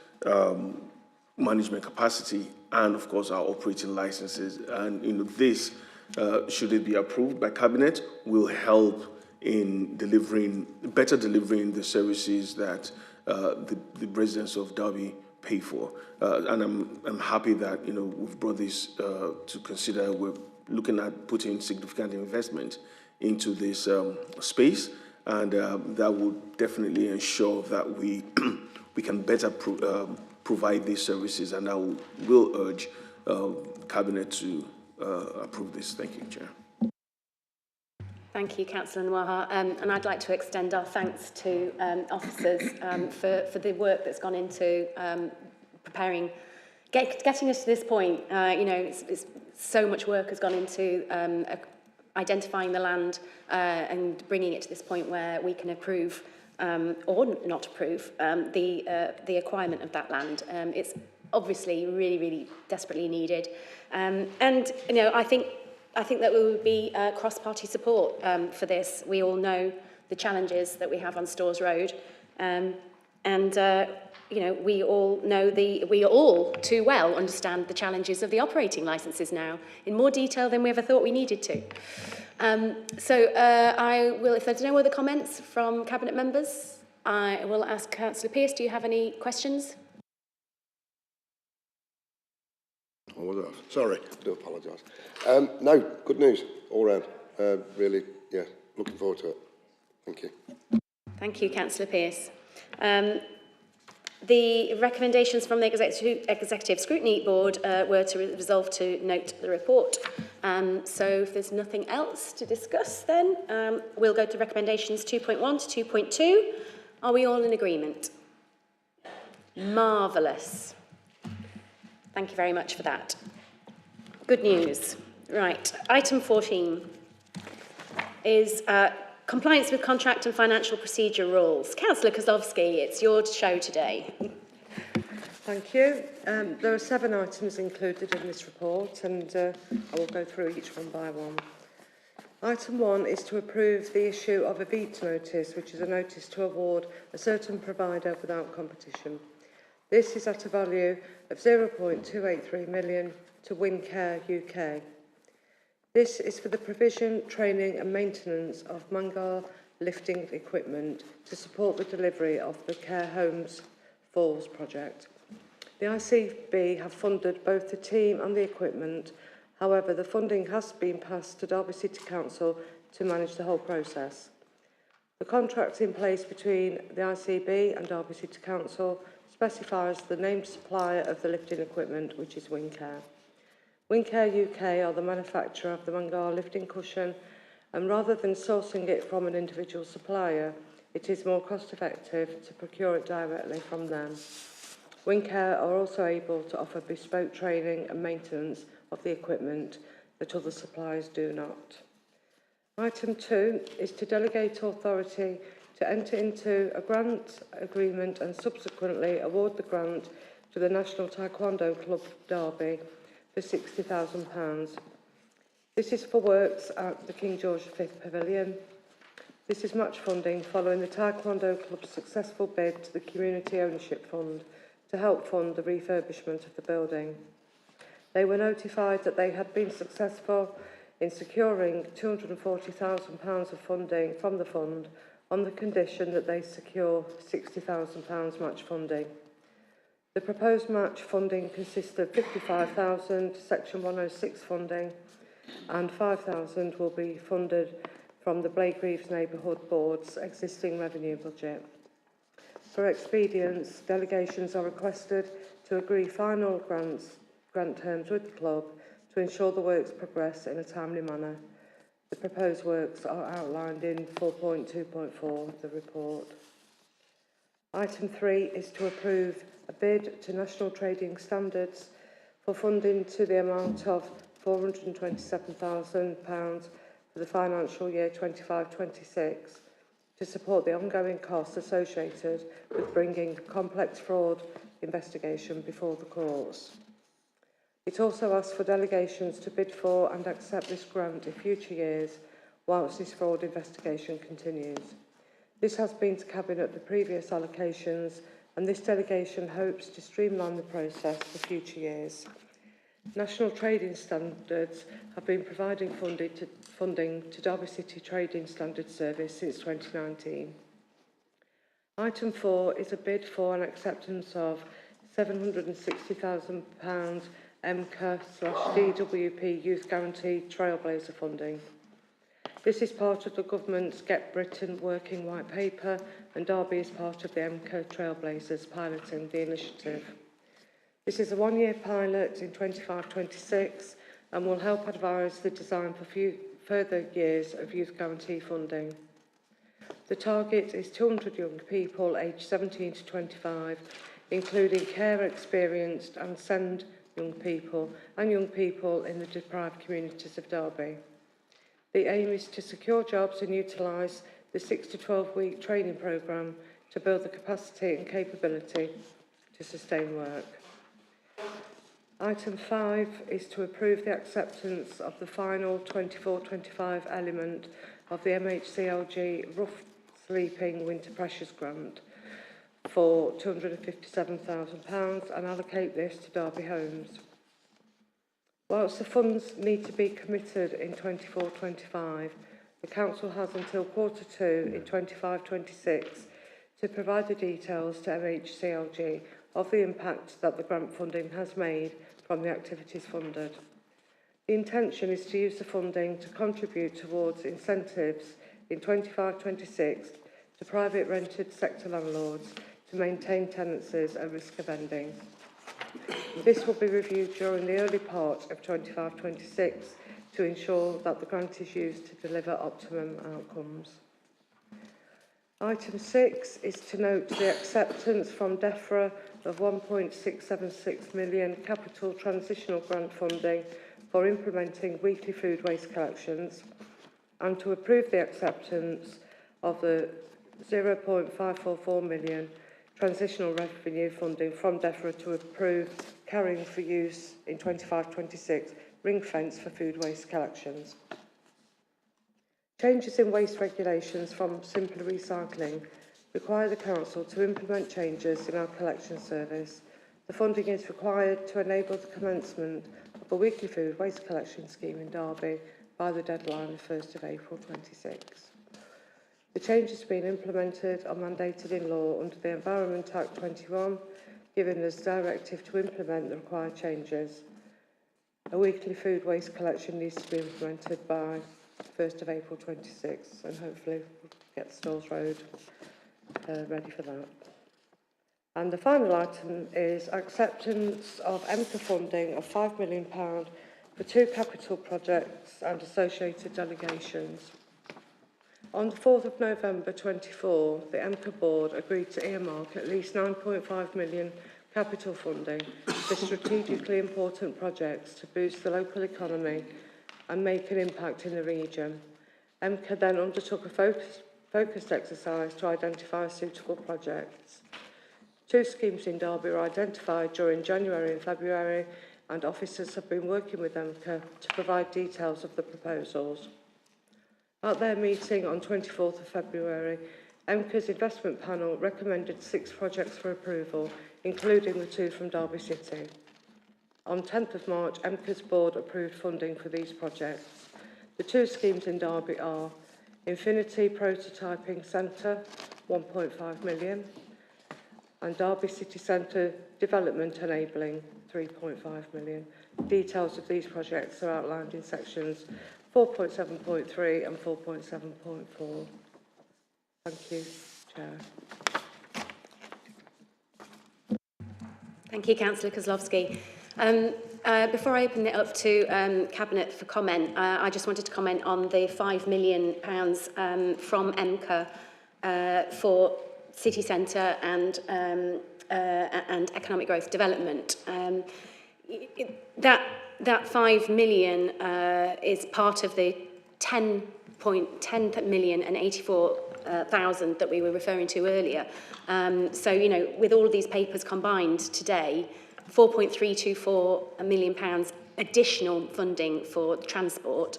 management capacity and, of course, our operating licenses. And this, should it be approved by Cabinet, will help in better delivering the services that the residents of Derby pay for. And I'm happy that we've brought this to consider. We're looking at putting significant investment into this space, and that will definitely ensure that we can better provide these services, and I will urge Cabinet to approve this. Thank you, Chair. Thank you, Councillor Nwaha. And I'd like to extend our thanks to officers for the work that's gone into preparing, getting us to this point. It's so much work has gone into identifying the land and bringing it to this point where we can approve or not approve the acquirement of that land. It's obviously really, really desperately needed. And I think that there will be cross-party support for this. We all know the challenges that we have on Stores Road, we all too well understand the challenges of the operating licences now in more detail than we ever thought we needed to. I will, if there's no other comments from Cabinet members, I will ask Councillor Pearce, do you have any questions? Sorry, I do apologise. No, good news all round. Really, yeah, looking forward to it. Thank you. Thank you, Councillor Pearce. The recommendations from the Executive Scrutiny Board were to resolve to note the report. So if there's nothing else to discuss, then we'll go to recommendations 2.1 to 2.2. Are we all in agreement? Marvellous. Thank you very much for that. Good news. Right, item 14 is compliance with contract and financial procedure rules. Councillor Kozlowski, it's your show today. Thank you. There are 7 items included in this report, and I will go through each one by one. Item 1 is to approve the issue of a VEET notice, which is a notice to award a certain provider without competition. This is at a value of 0.283 million to Wincare UK. This is for the provision, training and maintenance of Mangar lifting equipment to support the delivery of the Care Homes Falls project. The ICB have funded both the team and the equipment. However, the funding has been passed to Derby City Council to manage the whole process. The contract in place between the ICB and Derby City Council specifies the named supplier of the lifting equipment, which is Wincare. Wincare UK are the manufacturer of the Mangar lifting cushion, and rather than sourcing it from an individual supplier, it is more cost-effective to procure it directly from them. Wincare are also able to offer bespoke training and maintenance of the equipment that other suppliers do not. Item 2 is to delegate authority to enter into a grant agreement and subsequently award the grant to the National Taekwondo Club Derby for £60,000. This is for works at the King George V Pavilion. This is match funding following the Taekwondo Club's successful bid to the Community Ownership Fund to help fund the refurbishment of the building. They were notified that they had been successful in securing £240,000 of funding from the fund on the condition that they secure £60,000 match funding. The proposed match funding consists of £55,000 Section 106 funding and £5,000 will be funded from the Blake Greaves Neighbourhood Board's existing revenue budget. For expedience, delegations are requested to agree final grant terms with the club to ensure the works progress in a timely manner. The proposed works are outlined in 4.2.4 of the report. Item 3 is to approve a bid to National Trading Standards for funding to the amount of £427,000 for the financial year 25-26 to support the ongoing costs associated with bringing complex fraud investigation before the courts. It also asks for delegations to bid for and accept this grant in future years whilst this fraud investigation continues. This has been to Cabinet the previous allocations, and this delegation hopes to streamline the process for future years. National Trading Standards have been providing funding to Derby City Trading Standards Service since 2019. Item 4 is a bid for an acceptance of £760,000 MCA/DWP Youth Guarantee Trailblazer funding. This is part of the government's Get Britain Working White Paper, and Derby is part of the MCA Trailblazers piloting the initiative. This is a one-year pilot in 25-26 and will help advise the design for further years of youth guarantee funding. The target is 200 young people aged 17 to 25, including care experienced and SEND young people and young people in the deprived communities of Derby. The aim is to secure jobs and utilise the 6 to 12-week training programme to build the capacity and capability to sustain work. Item 5 is to approve the acceptance of the final 24-25 element of the MHCLG Rough Sleeping Winter Pressures Grant for £257,000 and allocate this to Derby Homes. Whilst the funds need to be committed in 24-25, the Council has until Q2 in 25-26 to provide the details to MHCLG of the impact that the grant funding has made from the activities funded. The intention is to use the funding to contribute towards incentives in 25-26 to private rented sector landlords to maintain tenancies at risk of ending. This will be reviewed during the early part of 25-26 to ensure that the grant is used to deliver optimum outcomes. Item 6 is to note the acceptance from DEFRA of 1.676 million capital transitional grant funding for implementing weekly food waste collections, and to approve the acceptance of the 0.544 million transitional revenue funding from DEFRA to approve carrying for use in 25-26 ring fence for food waste collections. Changes in waste regulations from Simpler Recycling require the Council to implement changes in our collection service. The funding is required to enable the commencement of a weekly food waste collection scheme in Derby by the deadline of 1st of April 26. The changes being implemented are mandated in law under the Environment Act 21, giving us directive to implement the required changes. A weekly food waste collection needs to be implemented by 1st of April 26, and hopefully we'll get Stores Road ready for that. And the final item is acceptance of EMCA funding of £5 million for 2 capital projects and associated delegations. On the 4th of November 24, the EMCA board agreed to earmark at least 9.5 million capital funding for strategically important projects to boost the local economy and make an impact in the region. EMCA then undertook a focused exercise to identify suitable projects. 2 schemes in Derby were identified during January and February, and officers have been working with EMCA to provide details of the proposals. At their meeting on 24th of February, EMCA's investment panel recommended 6 projects for approval, including the 2 from Derby City. On 10th of March, EMCA's board approved funding for these projects. The 2 schemes in Derby are Infinity Prototyping Centre, 1.5 million, and Derby City Centre Development Enabling, 3.5 million. Details of these projects are outlined in sections 4.7.3 and 4.7.4. Thank you, Chair. Thank you, Councillor Kozlowski. Before I open it up to Cabinet for comment, I just wanted to comment on the £5 million from EMCA for city centre and economic growth development. That 5 million is part of the 10 million and 84,000 that we were referring to earlier. So, you know, with all of these papers combined today, £4.324 million additional funding for transport,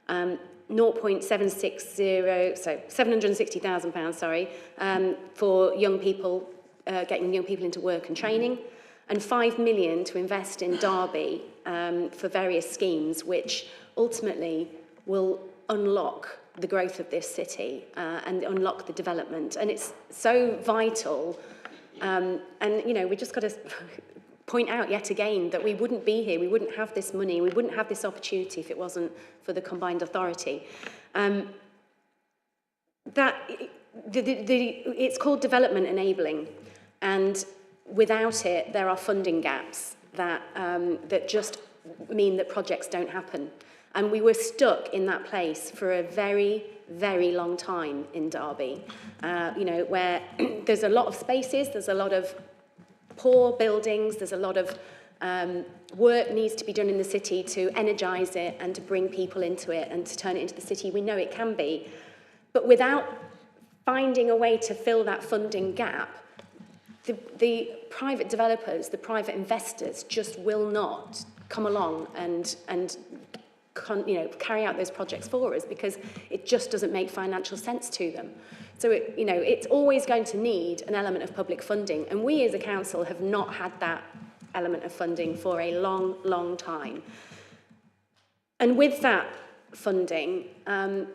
£760,000, for young people, getting young people into work and training, and £5 million to invest in Derby for various schemes, which ultimately will unlock the growth of this city and unlock the development. And it's so vital. And, you know, we just got to point out yet again that we wouldn't be here, we wouldn't have this money, we wouldn't have this opportunity if it wasn't for the combined authority. It's called development enabling, and without it, there are funding gaps that, that just mean that projects don't happen. And we were stuck in that place for a very, very long time in Derby, you know, where there's a lot of spaces, there's a lot of poor buildings, there's a lot of work needs to be done in the city to energise it and to bring people into it and to turn it into the city we know it can be. But without finding a way to fill that funding gap, the private developers, the private investors just will not come along and you know, carry out those projects for us because it just doesn't make financial sense to them. So, you know, it's always going to need an element of public funding, and we as a council have not had that element of funding for a long, long time. And with that funding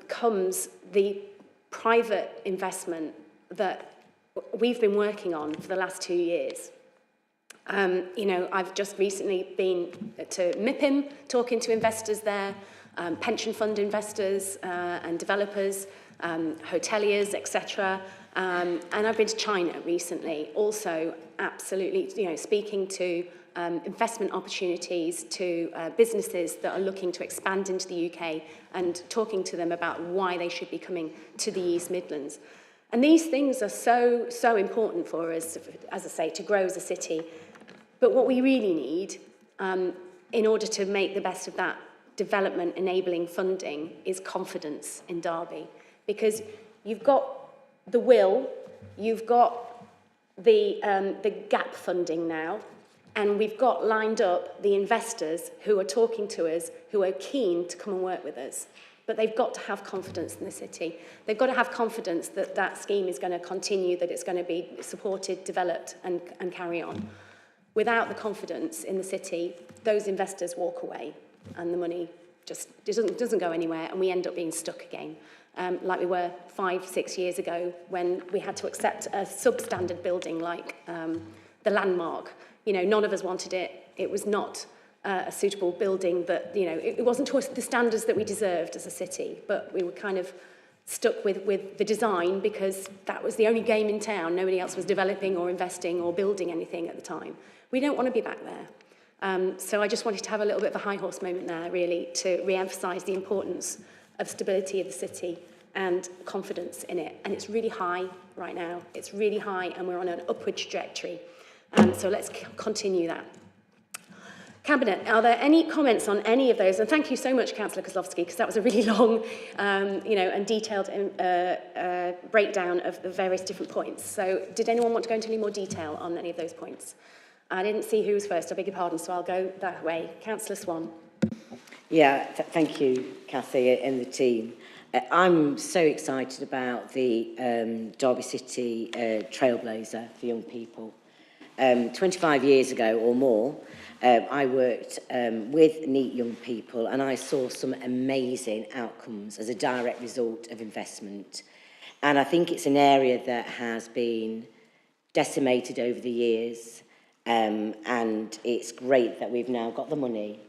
comes the private investment that we've been working on for the last 2 years. You know, I've just recently been to MIPIM talking to investors there, pension fund investors and developers, hoteliers, etc. And I've been to China recently, also absolutely, speaking to investment opportunities, to businesses that are looking to expand into the UK and talking to them about why they should be coming to the East Midlands. And these things are so important for us, as I say, to grow as a city. But what we really need, in order to make the best of that development enabling funding, is confidence in Derby. Because you've got the will, you've got the gap funding now, and we've got lined up the investors who are talking to us, who are keen to come and work with us. But they've got to have confidence in the city. They've got to have confidence that that scheme is going to continue, that it's going to be supported, developed, and carry on. Without the confidence in the city, those investors walk away, and the money just doesn't go anywhere, and we end up being stuck again. Like we were 5-6 years ago when we had to accept a substandard building like the Landmark. None of us wanted it. It was not a suitable building that, it wasn't to us the standards that we deserved as a city, but we were kind of stuck with the design because that was the only game in town. Nobody else was developing or investing or building anything at the time. We don't want to be back there. So I just wanted to have a little bit of a high horse moment there, really, to re-emphasise the importance of stability of the city and confidence in it. And it's really high right now. It's really high, and we're on an upward trajectory. So let's continue that. Cabinet, are there any comments on any of those? And thank you so much, Councillor Kozlowski, because that was a really long, and detailed breakdown of the various different points. So did anyone want to go into any more detail on any of those points? I didn't see who was first, I beg your pardon, so I'll go that way. Councillor Swan. Yeah, thank you, Cathy and the team. I'm so excited about the Derby City Trailblazer for young people. 25 years ago or more, I worked with NEET young people, and I saw some amazing outcomes as a direct result of investment. And I think it's an area that has been decimated over the years, and it's great that we've now got the money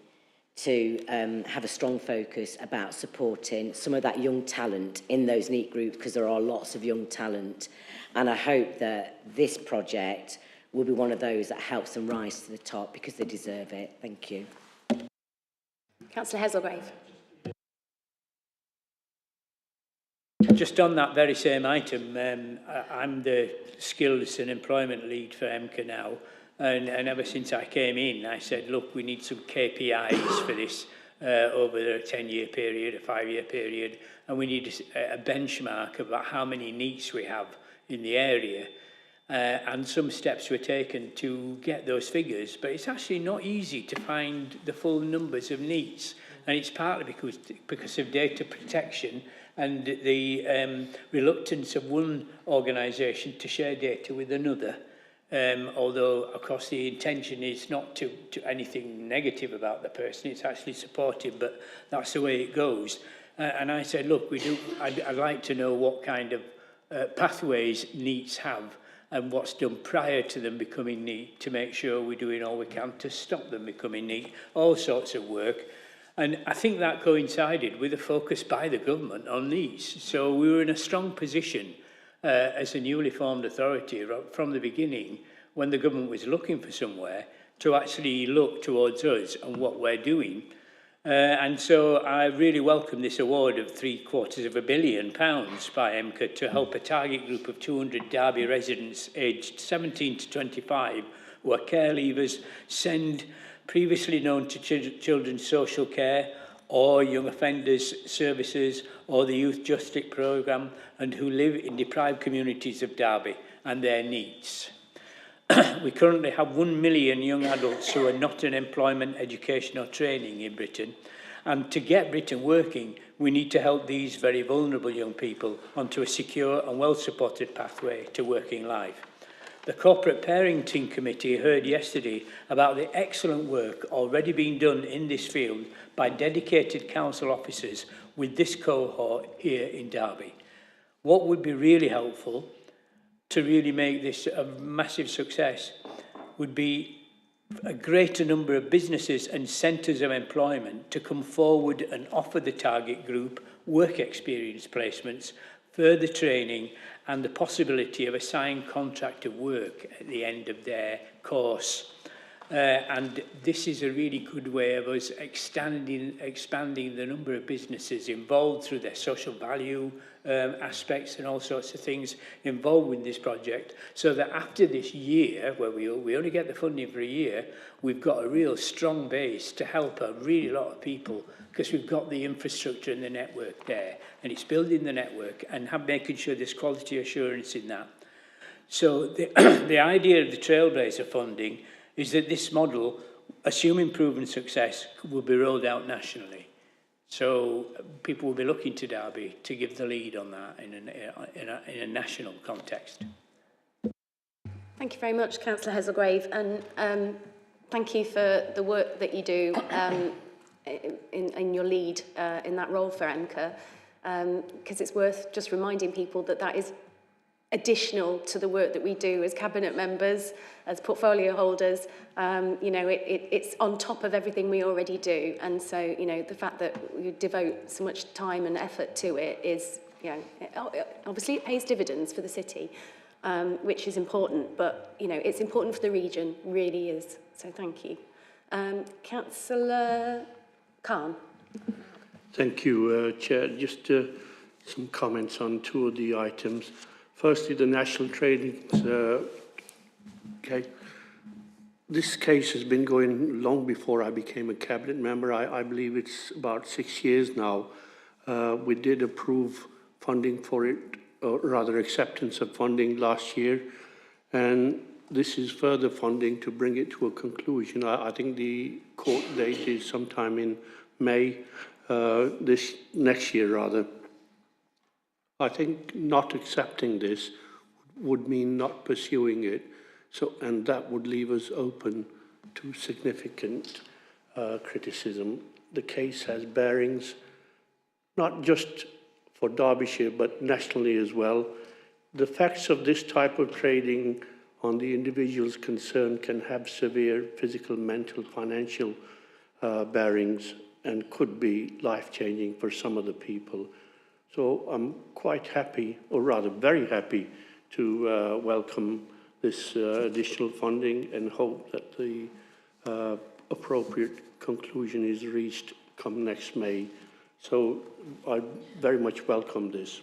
to have a strong focus about supporting some of that young talent in those NEET groups, because there are lots of young talent. And I hope that this project will be one of those that helps them rise to the top, because they deserve it. Thank you. Councillor Hazelgrave. Just on that very same item, I'm the Skills and Employment Lead for EMCA now, and ever since I came in, I said, look, we need some KPIs for this over a 10-year period, a 5-year period, and we need a benchmark about how many NEETs we have in the area. And some steps were taken to get those figures, but it's actually not easy to find the full numbers of NEETs, and it's partly because of data protection and the reluctance of one organisation to share data with another. Although, of course, the intention is not to anything negative about the person, it's actually supportive, but that's the way it goes. And I said, look, I'd like to know what kind of pathways NEETs have, and what's done prior to them becoming NEET, to make sure we're doing all we can to stop them becoming NEET, all sorts of work. And I think that coincided with a focus by the government on these. So we were in a strong position as a newly formed authority from the beginning, when the government was looking for somewhere, to actually look towards us and what we're doing. And so I really welcome this award of £750 million by EMCA to help a target group of 200 Derby residents aged 17 to 25 who are care leavers, send previously known to children's social care or young offenders services or the youth justice programme, and who live in deprived communities of Derby and their needs. We currently have 1 million young adults who are not in employment, education or training in Britain. And to get Britain working, we need to help these very vulnerable young people onto a secure and well-supported pathway to working life. The Corporate Parenting Committee heard yesterday about the excellent work already being done in this field by dedicated council officers with this cohort here in Derby. What would be really helpful to really make this a massive success would be a greater number of businesses and centres of employment to come forward and offer the target group work experience placements further training and the possibility of a signed contract of work at the end of their course. And this is a really good way of us expanding the number of businesses involved through their social value aspects and all sorts of things involved with this project, so that after this year, where we only get the funding for a year, we've got a real strong base to help a really lot of people, because we've got the infrastructure and the network there, and it's building the network and making sure there's quality assurance in that. So the idea of the Trailblazer funding is that this model, assuming proven success, will be rolled out nationally. So people will be looking to Derby to give the lead on that in a national context. Thank you very much, Councillor Hazelgrave, and thank you for the work that you do in your lead in that role for EMCA, because it's worth just reminding people that that is additional to the work that we do as cabinet members, as portfolio holders. You know, it's on top of everything we already do, and so, you know, the fact that we devote so much time and effort to it is, you know, obviously it pays dividends for the city, which is important, but, you know, it's important for the region, really is. So thank you. Councillor Khan. Thank you, Chair. Just some comments on two of the items. Firstly, the national trading. Okay. This case has been going long before I became a cabinet member. I believe it's about 6 years now. We did approve funding for it, or rather acceptance of funding last year. And this is further funding to bring it to a conclusion. I think the court date is sometime in May, this next year rather. I think not accepting this would mean not pursuing it, and that would leave us open to significant criticism. The case has bearings, not just for Derbyshire, but nationally as well. The effects of this type of trading on the individuals concerned can have severe physical, mental, financial bearings, and could be life-changing for some of the people. So I'm quite happy, or rather very happy, to welcome this additional funding and hope that the appropriate conclusion is reached come next May. So I very much welcome this.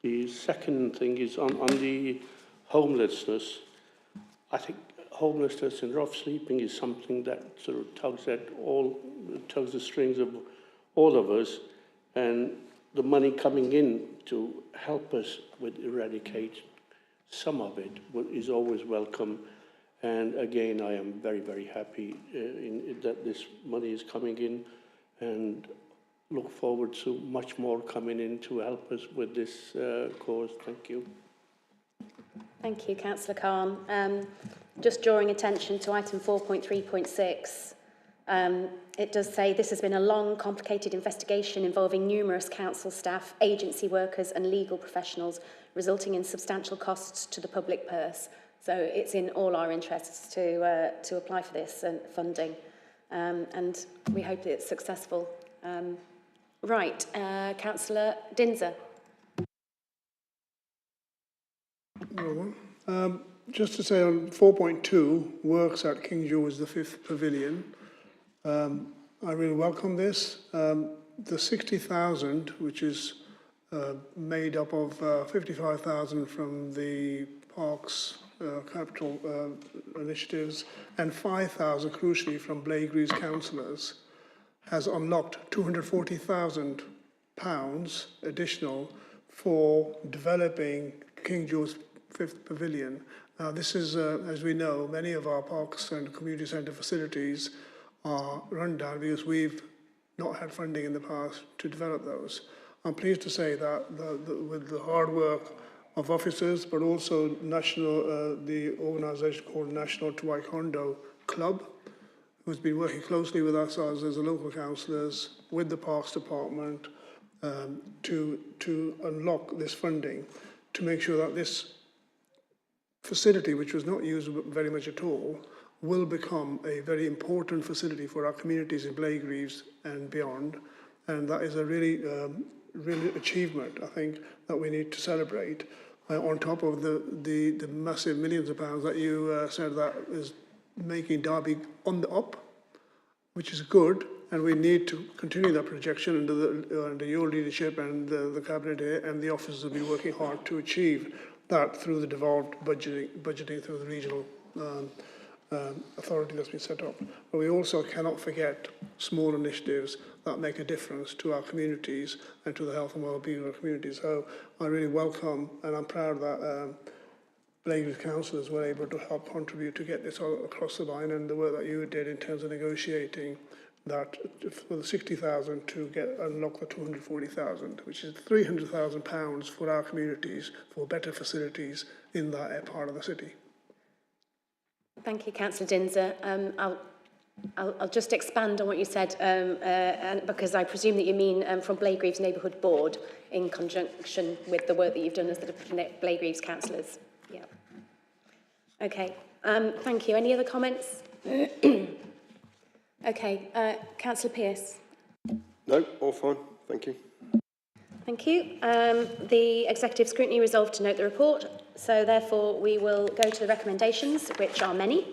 The second thing is on the homelessness. I think homelessness and rough sleeping is something that sort of tugs the strings of all of us, and the money coming in to help us with eradicate some of it is always welcome. And again, I am very, very happy that this money is coming in, and look forward to much more coming in to help us with this cause. Thank you. Thank you, Councillor Khan. Just drawing attention to item 4.3.6. It does say this has been a long, complicated investigation involving numerous council staff, agency workers and legal professionals, resulting in substantial costs to the public purse. So it's in all our interests to apply for this funding, and we hope that it's successful. Right, Councillor Dinser. Just to say on 4.2, works at King George V Pavilion. I really welcome this. The 60,000, which is made up of 55,000 from the Parks capital initiatives and 5,000 crucially from Blaygreaves councillors, has unlocked £240,000 additional for developing King George V Pavilion. Now this is, as we know, many of our parks and community centre facilities are run down because we've not had funding in the past to develop those. I'm pleased to say that with the hard work of officers, but also the organisation called National Taekwondo Club, who's been working closely with us as the local councillors, with the Parks Department, to unlock this funding, to make sure that this facility, which was not used very much at all, will become a very important facility for our communities in Blaygreaves and beyond. And that is a really real achievement, I think, that we need to celebrate. On top of the massive millions of pounds that you said that is making Derby on the up, which is good, and we need to continue that projection under your leadership, and the Cabinet and the officers will be working hard to achieve that through the devolved budgeting through the regional authority that's been set up. But we also cannot forget small initiatives that make a difference to our communities and to the health and well-being of our communities. So I really welcome, and I'm proud that Blake's councillors were able to help contribute to get this all across the line, and the work that you did in terms of negotiating that for the 60,000 to unlock the 240,000, which is £300,000 for our communities for better facilities in that part of the city. Thank you, Councillor Dinser. I'll just expand on what you said, and because I presume that you mean from Blaegreaves Neighbourhood Board in conjunction with the work that you've done as the Blaegreaves councillors. Yeah. Okay. Thank you. Any other comments? Okay. Councillor Pearce. No, all fine. Thank you. Thank you. The Executive Scrutiny resolved to note the report, so therefore we will go to the recommendations, which are many.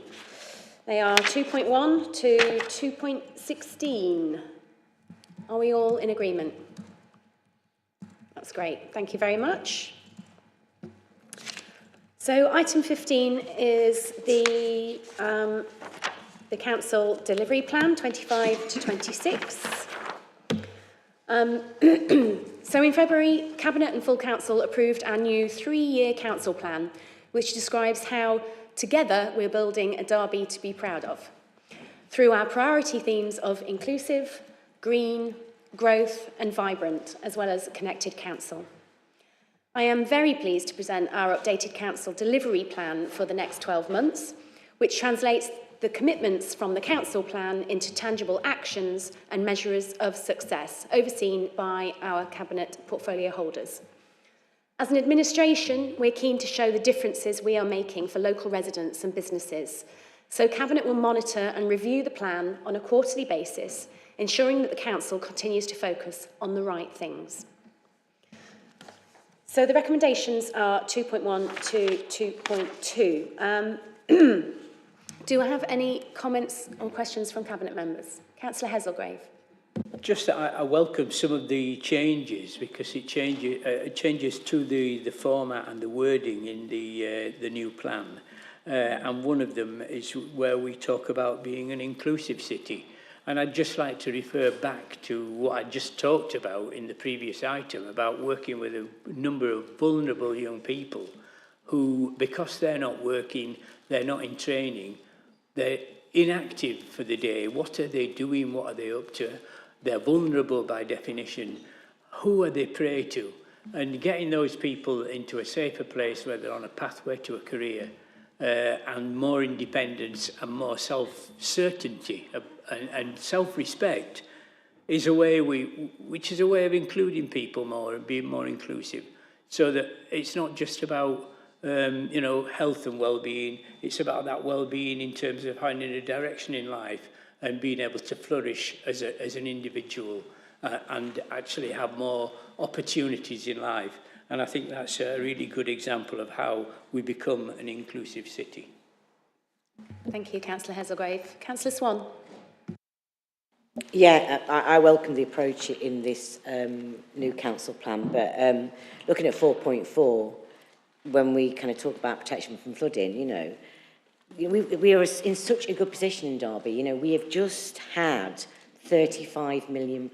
They are 2.1 to 2.16. Are we all in agreement? That's great. Thank you very much. So item 15 is the Council Delivery Plan 25 to 26. So in February, Cabinet and full Council approved our new 3-year Council Plan, which describes how, together, we're building a Derby to be proud of, through our priority themes of inclusive, green, growth and vibrant, as well as connected council. I am very pleased to present our updated Council Delivery Plan for the next 12 months, which translates the commitments from the Council Plan into tangible actions and measures of success, overseen by our Cabinet portfolio holders. As an administration, we're keen to show the differences we are making for local residents and businesses, so Cabinet will monitor and review the plan on a quarterly basis, ensuring that the Council continues to focus on the right things. So the recommendations are 2.1 to 2.2. Do I have any comments or questions from Cabinet members? Councillor Heselgrave. Just that I welcome some of the changes, because it changes to the format and the wording in the new plan. And one of them is where we talk about being an inclusive city. And I'd just like to refer back to what I just talked about in the previous item about working with a number of vulnerable young people who, because they're not working, they're not in training, they're inactive for the day. What are they doing? What are they up to? They're vulnerable by definition. Who are they prey to? And getting those people into a safer place where they're on a pathway to a career and more independence and more self-certainty and self-respect is a way which is a way of including people more and being more inclusive, so that it's not just about health and well-being. It's about that well-being in terms of finding a direction in life and being able to flourish as an individual and actually have more opportunities in life. And I think that's a really good example of how we become an inclusive city. Thank you, Councillor Heselgrave. Councillor Swan. Yeah, I welcome the approach in this new council plan, but looking at 4.4, when we kind of talk about protection from flooding, we are in such a good position in Derby. We have just had £35 million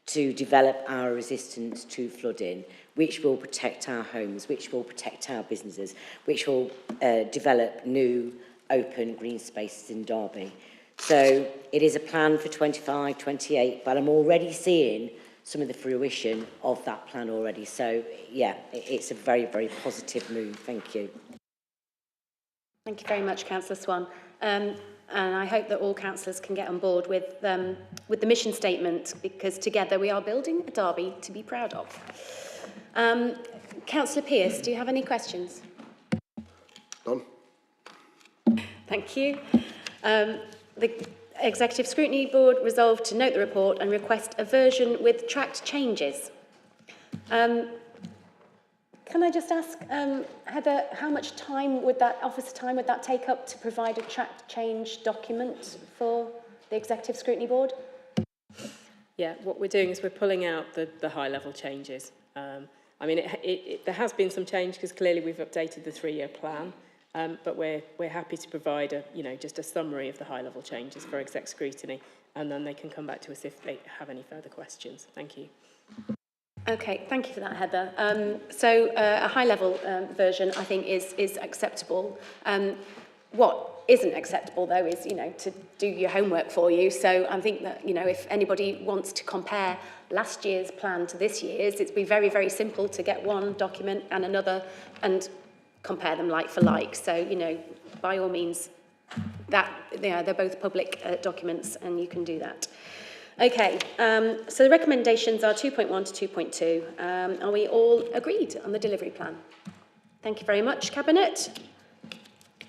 to develop our resistance to flooding, which will protect our homes, which will protect our businesses, which will develop new open green spaces in Derby. So it is a plan for 25, 28, but I'm already seeing some of the fruition of that plan already. So, yeah, it's a very, very positive move. Thank you. Thank you very much, Councillor Swan. And I hope that all councillors can get on board with the mission statement, because together we are building a Derby to be proud of. Councillor Pearce, do you have any questions? None. Thank you. Executive Scrutiny Board resolved to note the report and request a version with tracked changes. Can I just ask, Heather, how much time would that, officer time, would that take up to provide a tracked change document for the Executive Scrutiny Board? Yeah, what we're doing is we're pulling out the high-level changes. I mean, there has been some change because clearly we've updated the 3-year plan, but we're happy to provide a, just a summary of the high-level changes for exec scrutiny, and then they can come back to us if they have any further questions. Thank you. Okay, thank you for that, Heather. So a high-level version, I think, is acceptable. What isn't acceptable, though, is, to do your homework for you. So I think that, if anybody wants to compare last year's plan to this year's, it'd be very, very simple to get one document and another and compare them like for like. So, by all means, they're both public documents and you can do that. Okay, so the recommendations are 2.1 to 2.2. Are we all agreed on the delivery plan? Thank you very much, Cabinet.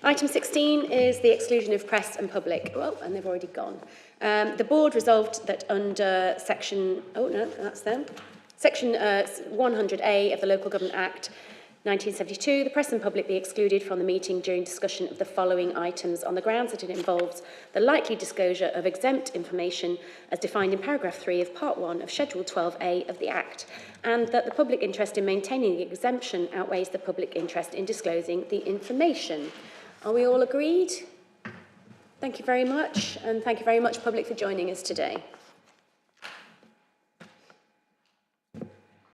Item 16 is the exclusion of press and public. Oh, and they've already gone. The board resolved that under section, section 100A of the Local Government Act 1972, the press and public be excluded from the meeting during discussion of the following items on the grounds that it involves the likely disclosure of exempt information as defined in paragraph 3 of part 1 of schedule 12A of the Act, and that the public interest in maintaining the exemption outweighs the public interest in disclosing the information. Are we all agreed? Thank you very much, and thank you very much, public, for joining us today.